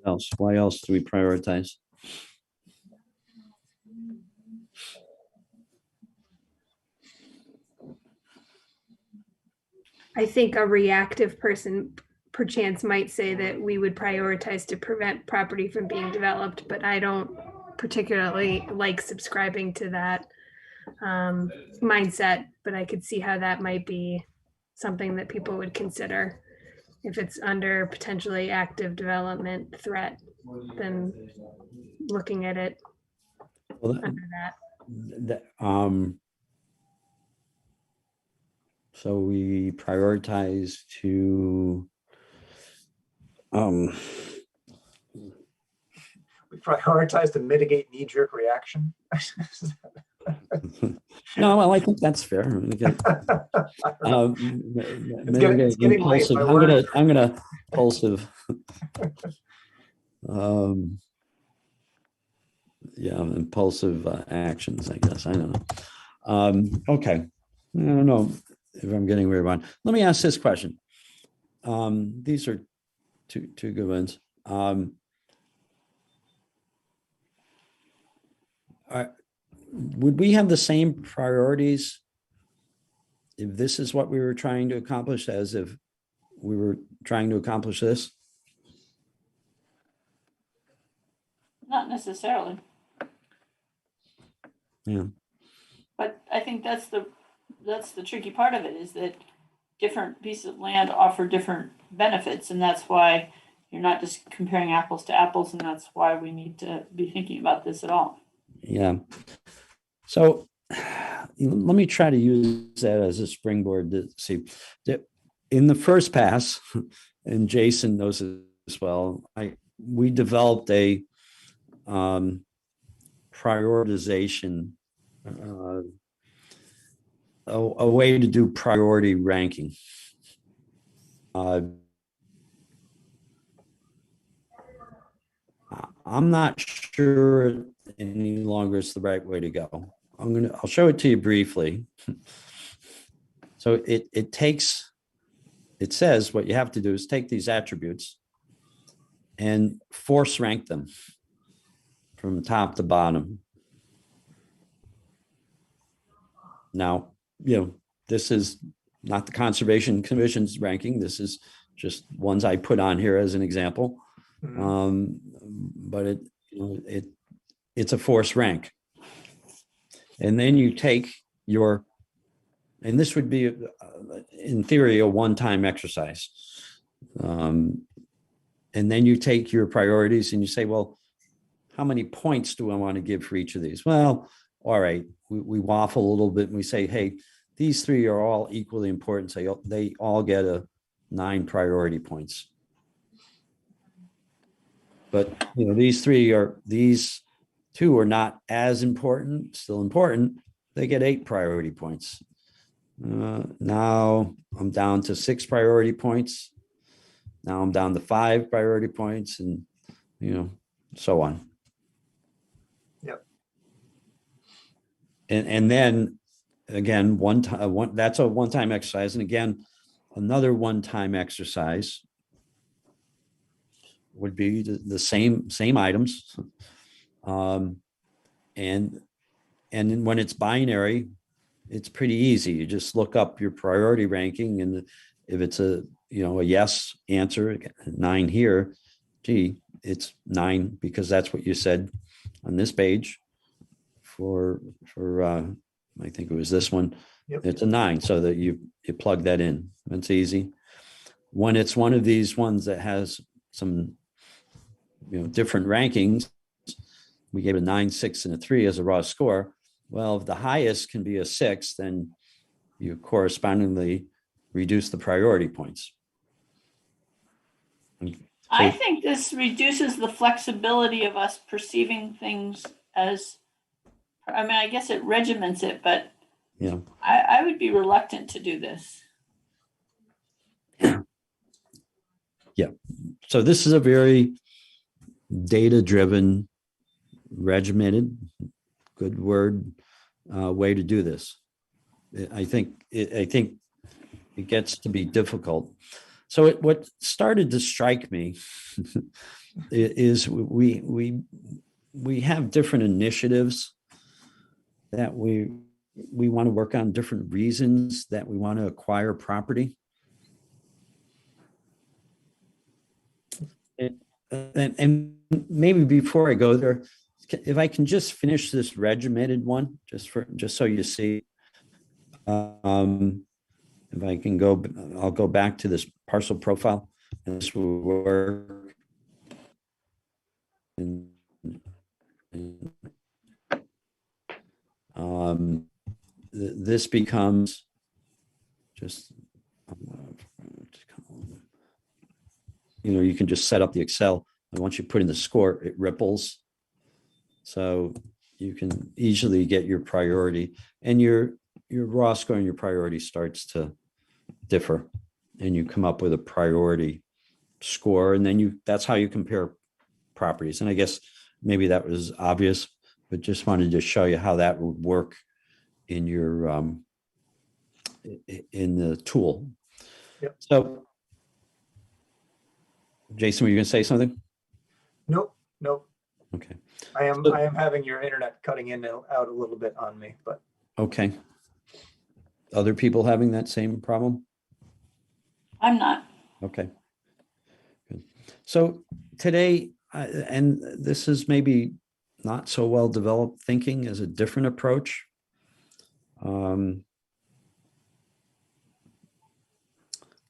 What else? Why else do we prioritize? I think a reactive person perchance might say that we would prioritize to prevent property from being developed, but I don't particularly like subscribing to that mindset, but I could see how that might be something that people would consider if it's under potentially active development threat, then looking at it Well, under that. So we prioritize to We prioritize to mitigate knee-jerk reaction. no, well, I think that's fair. It's Mitigate getting late. impulsive. My I'm words gonna impulsive. Yeah, impulsive actions, I guess. I don't know. Okay. I don't know if I'm getting where I'm. Let me ask this question. These are two good ones. Would we have the same priorities if this is what we were trying to accomplish as if we were trying to accomplish this? Not necessarily. Yeah. But I think that's the tricky part of it, is that different pieces of land offer different benefits, and that's why you're not just comparing apples to apples, and that's why we need to be thinking about this at all. Yeah. So let me try to use that as a springboard to see. In the first pass, and Jason knows it as well, we developed a prioritization, a way to do priority ranking. I'm not sure any longer it's the right way to go. I'll show it to you briefly. So it says what you have to do is take these attributes and force rank them from top to bottom. Now, this is not the Conservation Commission's ranking. This is just ones I put on here as an example. But it's a force rank. And then you take and this would be, in theory, a one-time exercise. And then you take your priorities and you say, well, how many points do I want to give for each of these? Well, all right, we waffle a little bit and we say, hey, these three are all equally important. So they all get 9 priority points. But these two are not as important, still important. They get 8 priority points. Now I'm down to 6 priority points. Now I'm down to 5 priority points, and so on. Yep. And then again, that's a one-time exercise. And again, another one-time exercise would be the same items. And when it's binary, it's pretty easy. You just look up your priority ranking, and if it's a yes answer, 9 here, gee, it's 9 because that's what you said on this page. For I think it was this one. Yep. It's a 9, so that you plug that in. It's easy. When it's one of these ones that has some different rankings, we gave a 9, 6, and a 3 as a raw score. Well, if the highest can be a 6, then you correspondingly reduce the priority points. I think this reduces the flexibility of us perceiving things as, I guess it regiments it, but yeah, I would be reluctant to do this. Yeah. So this is a very data-driven, regimented, good word, way to do this. I think it gets to be difficult. So what started to strike me is we have different initiatives that we want to work on, different reasons that we want to acquire property. And maybe before I go there, if I can just finish this regimented one, just so you see. If I can go, I'll go back to this parcel profile, and this will work. This becomes just, you can just set up the Excel, and once you put in the score, it ripples. So you can easily get your priority, and your raw score and your priority starts to differ, and you come up with a priority score, and then that's how you compare properties. And I guess maybe that was obvious, but just wanted to show you how that would work in your in the tool. Yep. So Jason, were you going to say something? Nope. Okay. I am having your internet cutting in and out a little bit on me, but Okay. Other people having that same problem? I'm not. Okay. Good. So today, and this is maybe not so well developed thinking, as a different approach.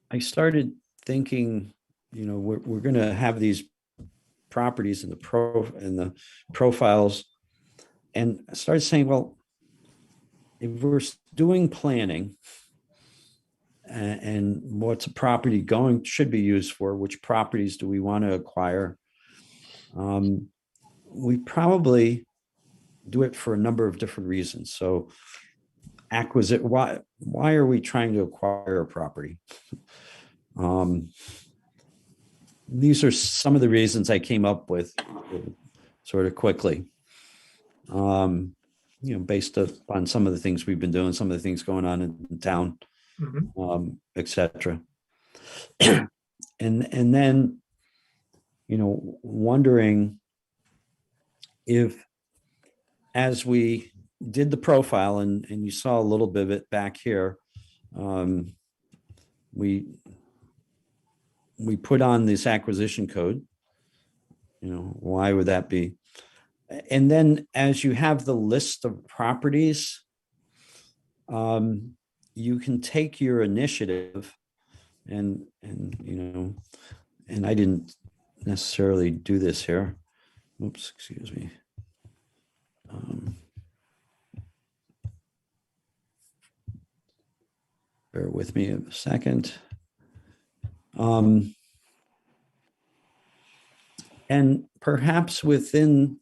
I started thinking, we're going to have these properties in the profiles, and I started saying, well, if we're doing planning and what's a property should be used for, which properties do we want to acquire? we probably do it for a number of different reasons. So why are we trying to acquire a property? These are some of the reasons I came up with sort of quickly. Based upon some of the things we've been doing, some of the things going on in town, et cetera. And then, wondering if, as we did the profile, and you saw a little bit of it back here, we put on this acquisition code. Why would that be? And then as you have the list of properties, you can take your initiative and I didn't necessarily do this here. Oops, excuse me. Bear with me a second. And perhaps within,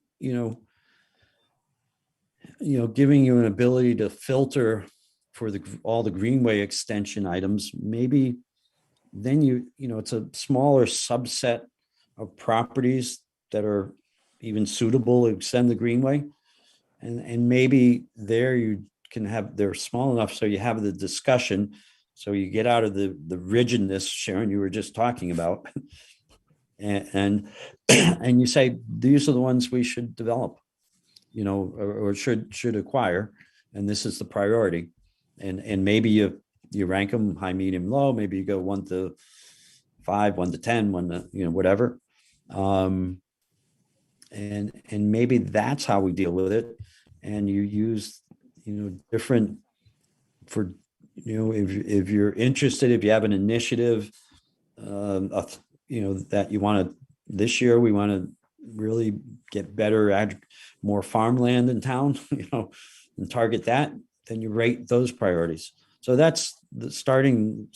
giving you an ability to filter for all the Greenway extension items, maybe then it's a smaller subset of properties that are even suitable to extend the Greenway. And maybe there you can they're small enough so you have the discussion, so you get out of the rigidness, Sharon, you were just talking about. And you say, these are the ones we should develop, or should acquire, and this is the priority. And maybe you rank them high, medium, low. Maybe you go 1 to 5, 1 to 10, 1 to, whatever. And maybe that's how we deal with it. And you use, different for, if you're interested, if you have an initiative, that you want to, this year, we want to really get better, more farmland in town, and target that, then you rate those priorities. So that's I was starting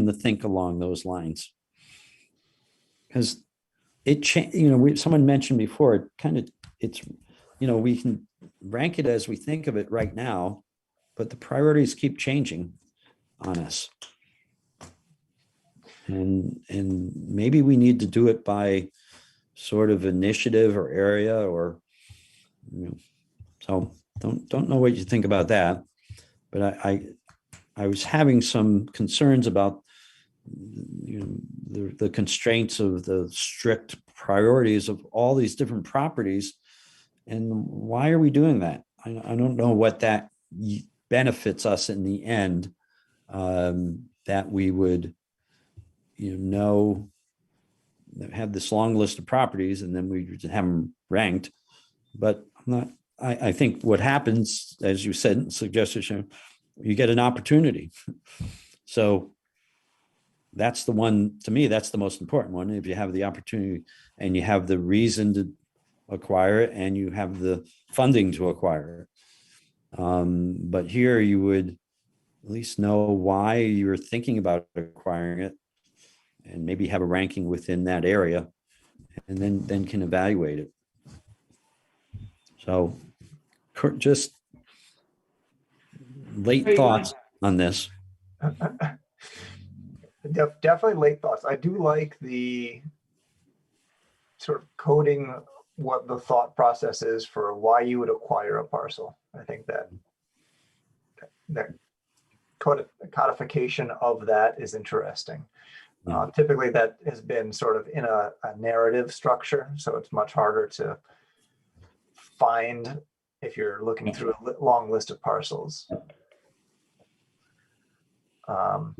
to think along those lines. Because someone mentioned before, we can rank it as we think of it right now, but the priorities keep changing on us. And maybe we need to do it by sort of initiative or area, or so don't know what you think about that, but I was having some concerns about the constraints of the strict priorities of all these different properties, and why are we doing that? I don't know what that benefits us in the end, that we would have this long list of properties and then we just have them ranked. But I think what happens, as you suggested, you get an opportunity. So that's the one, to me, that's the most important one. If you have the opportunity and you have the reason to acquire it and you have the funding to acquire it. But here you would at least know why you're thinking about acquiring it, and maybe have a ranking within that area, and then can evaluate it. So just late thoughts on this. Definitely late thoughts. I do like the sort of coding what the thought process is for why you would acquire a parcel. I think that codification of that is interesting. Typically that has been sort of in a narrative structure, so it's much harder to find if you're looking through a long list of parcels. And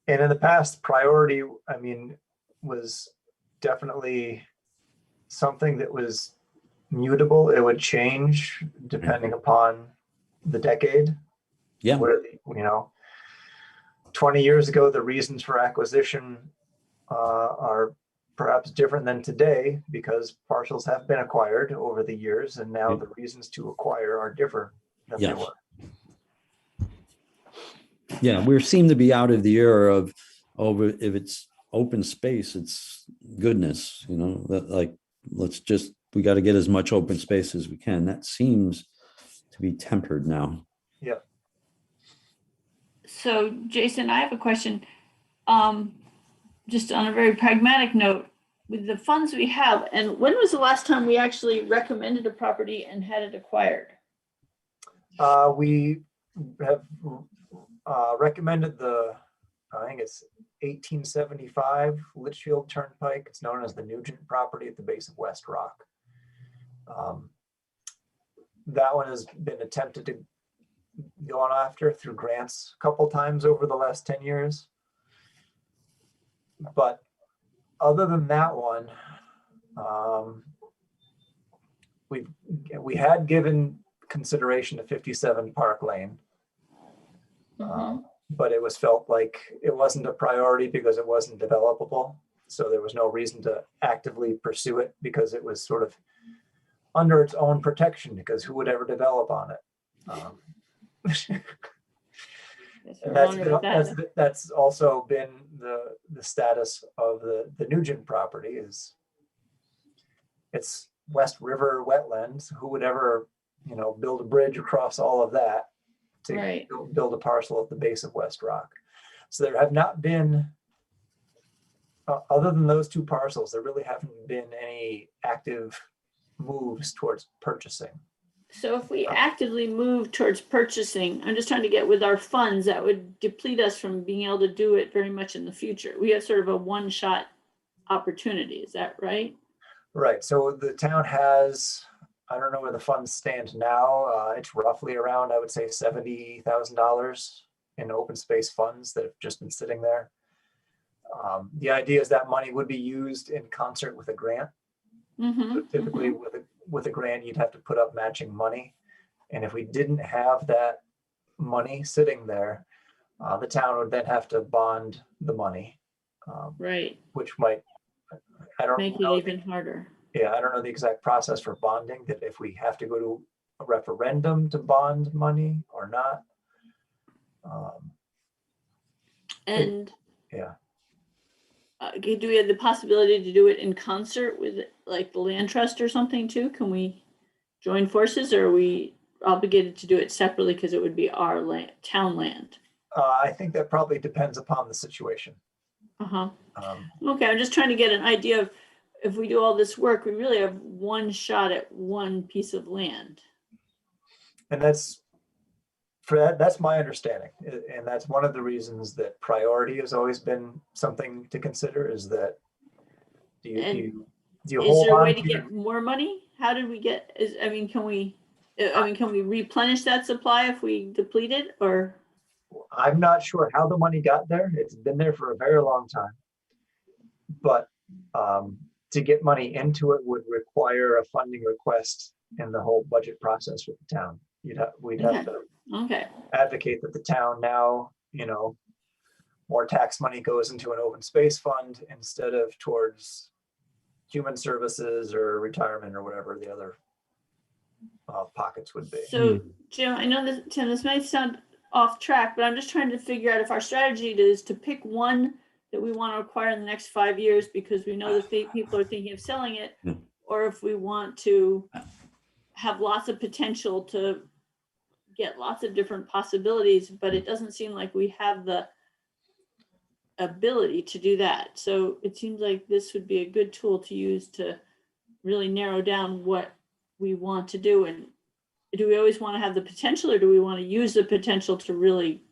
in the past, priority, was definitely something that was mutable. It would change depending upon the decade. Yeah. Where, 20 years ago, the reasons for acquisition are perhaps different than today, because parcels have been acquired over the years, and now the reasons to acquire are different than they were. Yeah, we seem to be out of the era of, if it's open space, it's goodness, that like, we got to get as much open space as we can. That seems to be tempered now. Yeah. So Jason, I have a question. Just on a very pragmatic note, with the funds we have, and when was the last time we actually recommended a property and had it acquired? We have recommended I think it's 1875 Litchfield Turnpike. It's known as the Nugent property at the base of West Rock. That one has been attempted to go on after through grants a couple times over the last 10 years. But other than that one, we had given consideration to 57 Park Lane. But it was felt like it wasn't a priority because it wasn't developable. So there was no reason to actively pursue it because it was sort of under its own protection, because who would ever develop on it? And that's also been the status of the Nugent property. Is it's West River wetlands. Who would ever, build a bridge across all of that to build a parcel at the base of West Rock? So there have not been, other than those two parcels, there really haven't been any active moves towards purchasing. So if we actively move towards purchasing, I'm just trying to get with our funds, that would deplete us from being able to do it very much in the future. We have sort of a one-shot opportunity. Is that right? Right. So the town has, I don't know where the funds stand now. It's roughly around, I would say, $70,000 in open space funds that have just been sitting there. The idea is that money would be used in concert with a grant. So typically with a grant, you'd have to put up matching money. And if we didn't have that money sitting there, the town would then have to bond the money. Which might, I don't make know, it even harder. Yeah, I don't know the exact process for bonding, that if we have to go to a referendum to bond money or not. Do we have the possibility to do it in concert with like the land trust or something too? Can we join forces, or are we obligated to do it separately because it would be our land, town land? I think that probably depends upon the situation. Okay, I'm just trying to get an idea of, if we do all this work, we really have one shot at one piece of land. And that's my understanding. And that's one of the reasons that priority has always been something to consider, is that do you is there a way to get more money? How did we get, can we replenish that supply if we deplete it, or? I'm not sure how the money got there. It's been there for a very long time. But to get money into it would require a funding request in the whole budget process with the town. We'd have to advocate that the town now, more tax money goes into an open space fund instead of towards human services or retirement or whatever the other pockets would be. So Jim, I know that, Tim, this might sound off track, but I'm just trying to figure out if our strategy is to pick one that we want to acquire in the next 5 years because we know that people are thinking of selling it, or if we want to have lots of potential to get lots of different possibilities, but it doesn't seem like we have the ability to do that. So it seems like this would be a good tool to use to really narrow down what we want to do. And do we always want to have the potential, or do we want to use the potential to really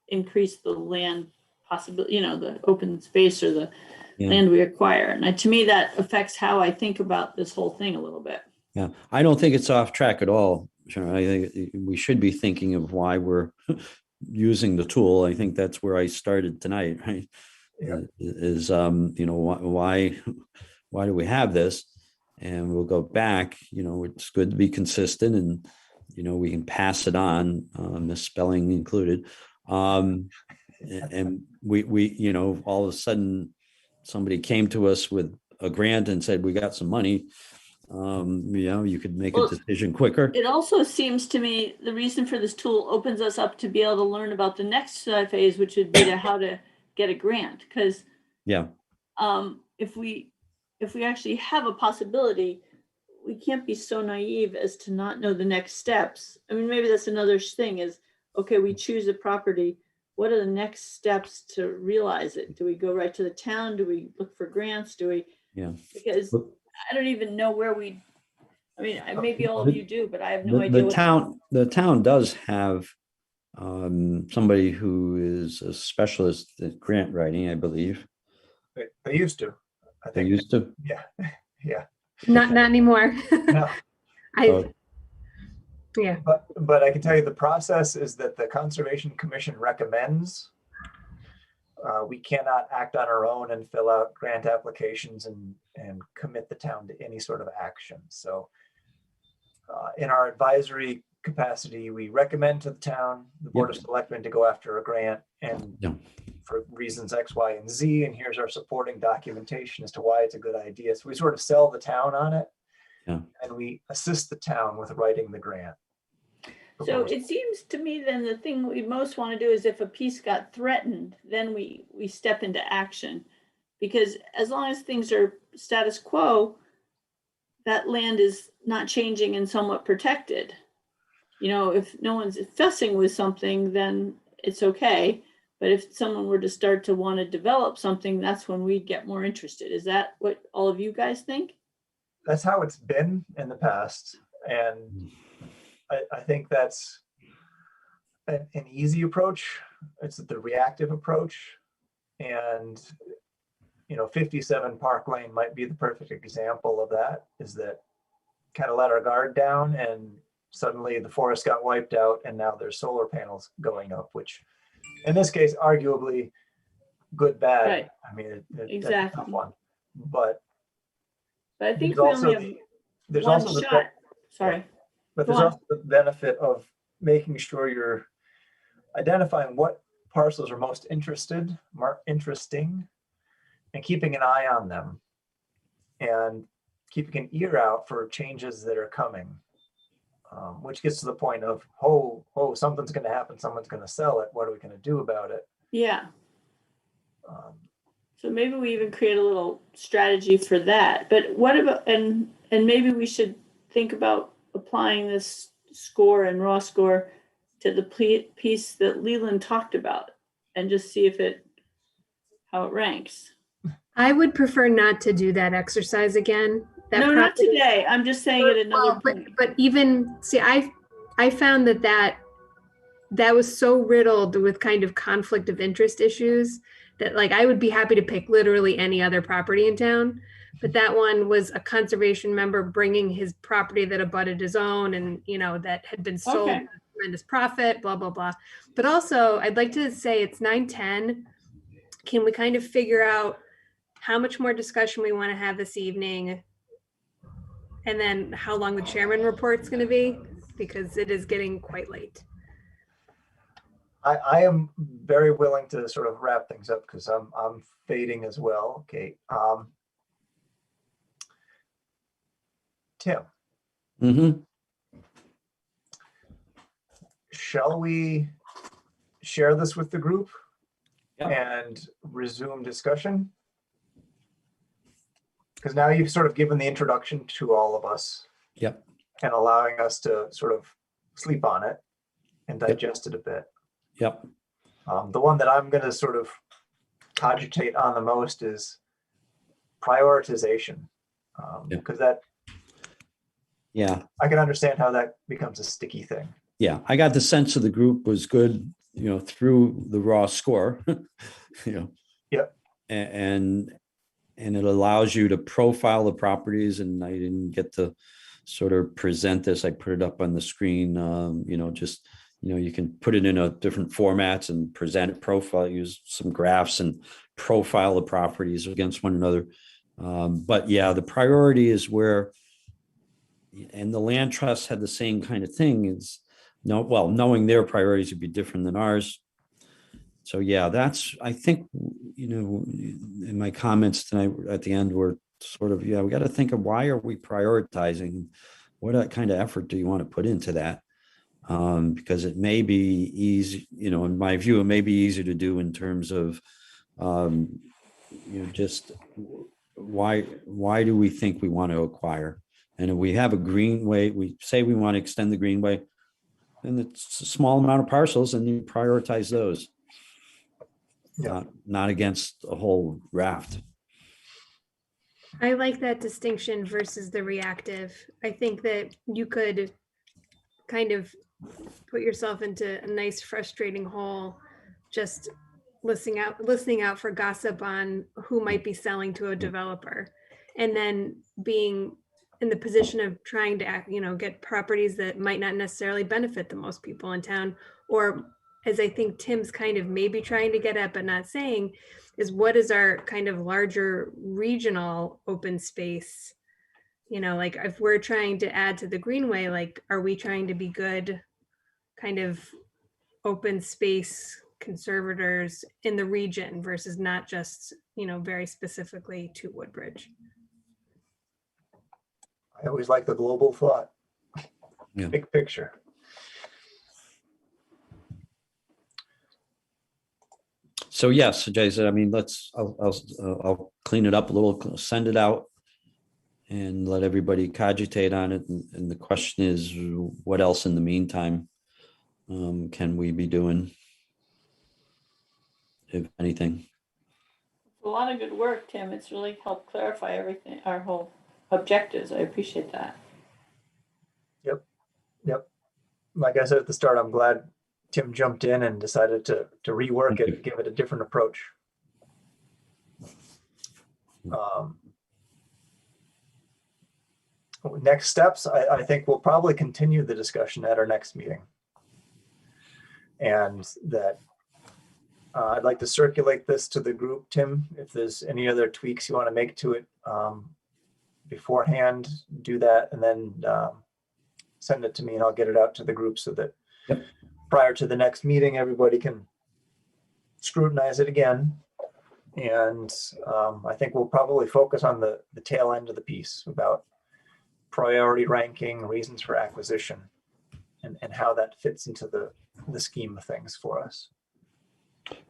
increase the land possibility, the open space or the land we acquire? And to me, that affects how I think about this whole thing a little bit. Yeah, I don't think it's off track at all. Sharon. I think we should be thinking of why we're using the tool. I think that's where I started tonight, right? Yeah. Why do we have this? And we'll go back, it's good to be consistent, and, we can pass it on, misspelling included. And we, all of a sudden somebody came to us with a grant and said, we got some money. You could make a decision quicker. It also seems to me the reason for this tool opens us up to be able to learn about the next phase, which would be how to get a grant. Because Yeah. If we actually have a possibility, we can't be so naive as to not know the next steps. I mean, maybe that's another thing is, okay, we choose a property. What are the next steps to realize it? Do we go right to the town? Do we look for grants? Do we? Yeah. Because I don't even know where I mean, maybe all of you do, but I have no idea. The town does have somebody who is a specialist at grant writing, I believe. They used to. I They think. used to. Yeah. Yeah. Not anymore. No. I, yeah. But I can tell you the process is that the Conservation Commission recommends. We cannot act on our own and fill out grant applications and commit the town to any sort of action. So in our advisory capacity, we recommend to the town, the Board of Selectmen, to go after a grant and for reasons X, Y, and Z. And here's our supporting documentation as to why it's a good idea. So we sort of sell the town on it, and we assist the town with writing the grant. So it seems to me then the thing we most want to do is if a piece got threatened, then we step into action. Because as long as things are status quo, that land is not changing and somewhat protected. You know, if no one's fussing with something, then it's okay. But if someone were to start to want to develop something, that's when we'd get more interested. Is that what all of you guys think? That's how it's been in the past. And I think that's an easy approach. It's the reactive approach. And, 57 Park Lane might be the perfect example of that, is that kind of let our guard down and suddenly the forest got wiped out and now there's solar panels going up, which in this case, arguably good, bad. Right. I mean, Exactly. that's a tough one. But I think there's we also only have there's one also shot. Sorry. But Go there's on. also the benefit of making sure you're identifying what parcels are most interesting, and keeping an eye on them and keeping an ear out for changes that are coming, which gets to the point of, something's going to happen. Someone's going to sell it. What are we going to do about it? Yeah. So maybe we even create a little strategy for that. But what about, and maybe we should think about applying this score and raw score to the piece that Leland talked about and just see how it ranks. I would prefer not to do that exercise again. No, not today. I'm just saying it another point. But even, see, I found that was so riddled with kind of conflict of interest issues that, like, I would be happy to pick literally any other property in town. But that one was a conservation member bringing his property that abutted his own and, that had been sold at a tremendous profit, blah, blah, blah. But also, I'd like to say it's 9:10. Can we kind of figure out how much more discussion we want to have this evening? And then how long the chairman report's going to be? Because it is getting quite late. I am very willing to sort of wrap things up because I'm fading as well. Okay. Tim, shall we share this with the group and resume discussion? Because now you've sort of given the introduction to all of us. Yep. And allowing us to sort of sleep on it and digest it a bit. Yep. The one that I'm going to sort of cogitate on the most is prioritization. Because I can understand how that becomes a sticky thing. Yeah, I got the sense of the group was good, through the raw score, Yep. And it allows you to profile the properties, and I didn't get to sort of present this. I put it up on the screen, you can put it in a different formats and present it, profile, use some graphs and profile the properties against one another. But yeah, the priority is where, and the land trust had the same kind of thing, is knowing their priorities would be different than ours. So yeah, that's, I think, in my comments tonight at the end were sort of, we got to think of why are we prioritizing? What kind of effort do you want to put into that? Because it may be easy, in my view, it may be easier to do in terms of, just why do we think we want to acquire? And if we have a greenway, we say we want to extend the greenway, and it's a small amount of parcels, and you prioritize those. Yeah. Not against a whole raft. I like that distinction versus the reactive. I think that you could kind of put yourself into a nice frustrating hole just listening out for gossip on who might be selling to a developer, and then being in the position of trying to get properties that might not necessarily benefit the most people in town, or as I think Tim's kind of maybe trying to get at but not saying, is what is our kind of larger regional open space? Like if we're trying to add to the greenway, like are we trying to be good kind of open space conservators in the region versus not just, very specifically to Woodbridge? I always like the global thought. Yeah. Big picture. So yes, Jason, I mean, I'll clean it up a little, send it out and let everybody cogitate on it. And the question is, what else in the meantime can we be doing, if anything? A lot of good work, Tim. It's really helped clarify everything, our whole objectives. I appreciate that. Yep. Like I said at the start, I'm glad Tim jumped in and decided to rework it, give it a different approach. Next steps, I think we'll probably continue the discussion at our next meeting. And that I'd like to circulate this to the group, Tim, if there's any other tweaks you want to make to it beforehand, do that, and then send it to me and I'll get it out to the group so that prior to the next meeting, everybody can scrutinize it again. And I think we'll probably focus on the tail end of the piece about priority ranking, reasons for acquisition, and how that fits into the scheme of things for us.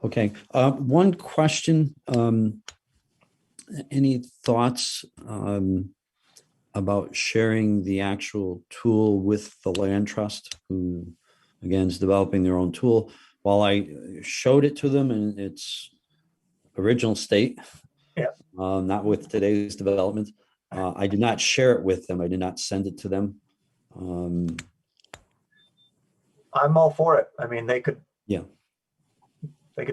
Okay. One question. Any thoughts about sharing the actual tool with the land trust, who again is developing their own tool? While I showed it to them in its original state, not with today's development, I did not share it with them. I did not send it to them. I'm all for it. I mean, they could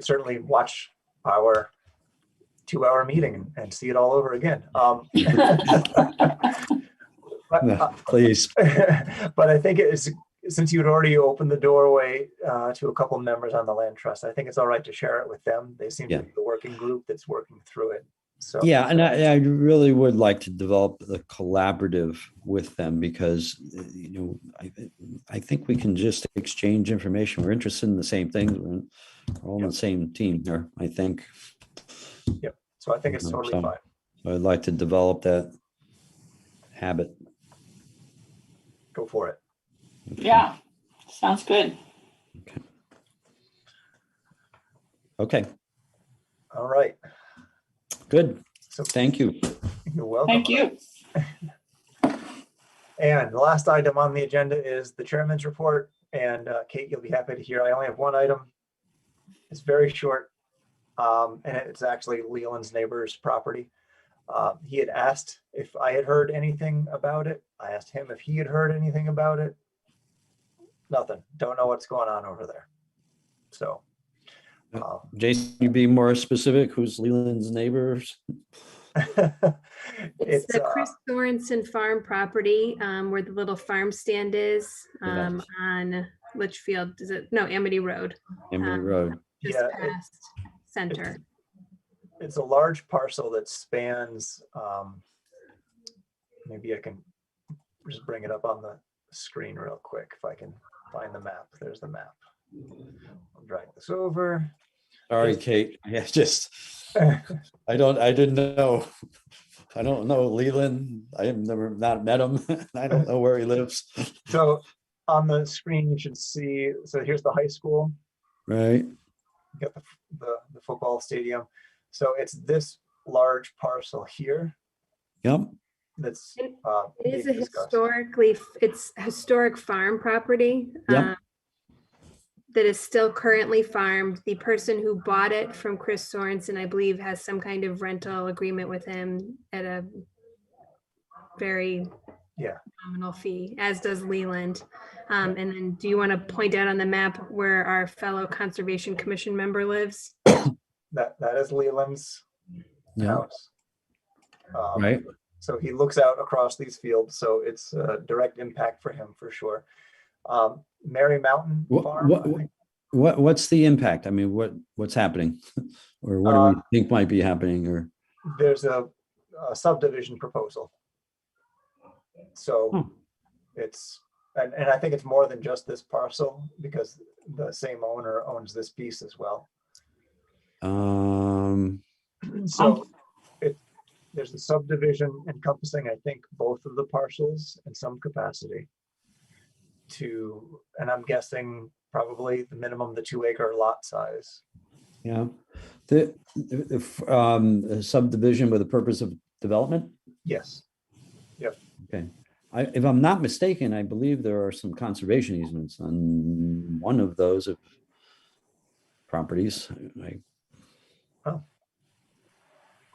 certainly watch our 2-hour meeting and see it all over again. Please. But I think it is, since you'd already opened the doorway to a couple of members on the land trust, I think it's all right to share it with them. They seem to be the working group that's working through it. So yeah, and I really would like to develop the collaborative with them, because I think we can just exchange information. We're interested in the same things. We're all on the same team here, I think. Yep. So I think it's totally fine. I'd like to develop that habit. Go for it. Yeah, sounds good. Okay. All right. Good. So thank you. You're welcome. Thank you. And the last item on the agenda is the chairman's report. And Kate, you'll be happy to hear I only have one item. It's very short. And it's actually Leland's neighbor's property. He had asked if I had heard anything about it. I asked him if he had heard anything about it. Nothing. Don't know what's going on over there. So, Jason, you be more specific. Who's Leland's neighbors? It's the Chris Sorensen farm property, where the little farm stand is, on Litchfield. Is it? No, Amity Road. Amity Road. Just past Center. It's a large parcel that spans, maybe I can just bring it up on the screen real quick if I can find the map. There's the map. I'll drag this over. Sorry, Kate. I didn't know. I don't know Leland. I have not met him. I don't know where he lives. So on the screen, you should see, so here's the high school. Right. You got the football stadium. So it's this large parcel here Yep. that's It being is a discussed. it's historic farm property. Yep. That is still currently farmed. The person who bought it from Chris Sorensen, I believe, has some kind of rental agreement with him at a very nominal fee, as does Leland. And then do you want to point out on the map where our fellow Conservation Commission member lives? That is Leland's Yeah. house. Right. So he looks out across these fields, so it's a direct impact for him for sure. Mary Mountain Farm. I think. What's the impact? I mean, what's happening, or what do we think might be happening? Or There's a subdivision proposal. So it's, and I think it's more than just this parcel because the same owner owns this piece as well. So there's a subdivision encompassing, I think, both of the parcels in some capacity and I'm guessing probably the minimum, the 2-acre lot size. yeah, the subdivision with the purpose of development. Yes. Yep. Okay. If I'm not mistaken, I believe there are some conservation easements on one of those properties.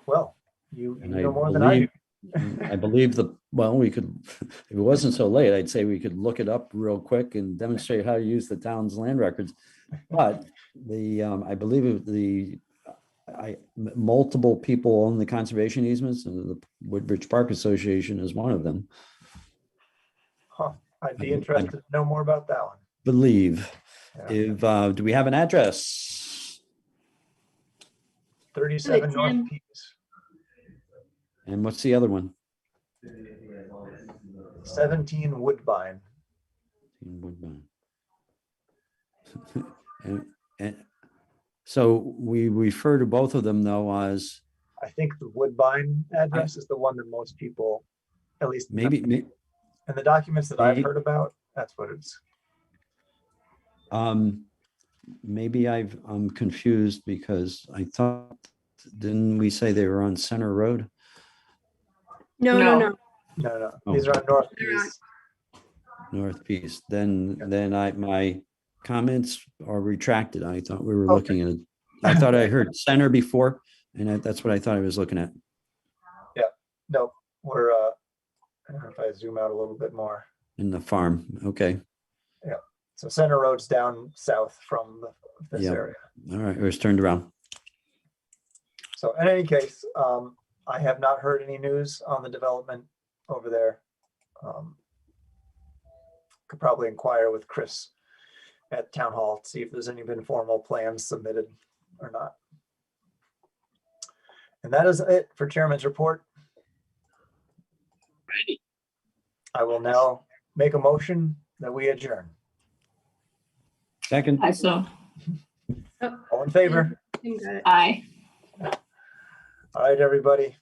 Well, you And know more than I do. I believe we could, if it wasn't so late, I'd say we could look it up real quick and demonstrate how to use the town's land records. But I believe multiple people own the conservation easements, and the Woodbridge Park Association is one of them. Huh. I'd be interested to know more about that one. Believe. Yeah. Do we have an address? 37 North Peace. And what's the other one? 17 Woodbine. Woodbine. and so we refer to both of them though as. I think the Woodbine address is the one that most people, at least maybe in the documents that I've heard about, that's what it's. Maybe I'm confused because I thought, didn't we say they were on Center Road? No. No. These are on North Peace. North Peace. Then my comments are retracted. I thought we were looking at it. I thought I heard Center before, and that's what I thought I was looking at. Yeah. No, we're I don't know if I zoom out a little bit more. In the farm. Okay. Yeah. So Center Road's down south from this area. All right. It was turned around. So in any case, I have not heard any news on the development over there. Could probably inquire with Chris at Town Hall to see if there's any been formal plans submitted or not. And that is it for Chairman's report. Ready. I will now make a motion that we adjourn. Second. All in favor? Aye. All right, everybody.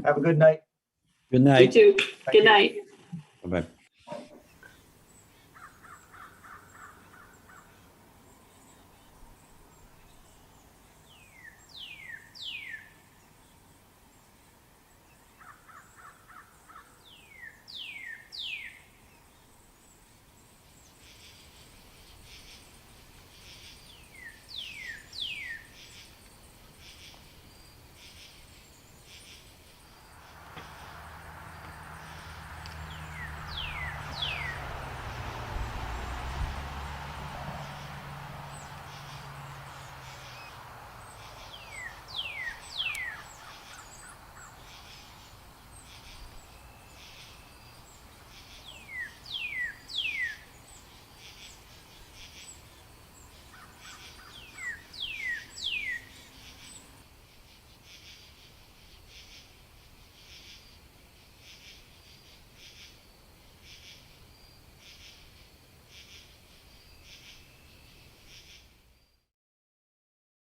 Have a good night. Good You night. too. Thank Good you. night. Bye-bye.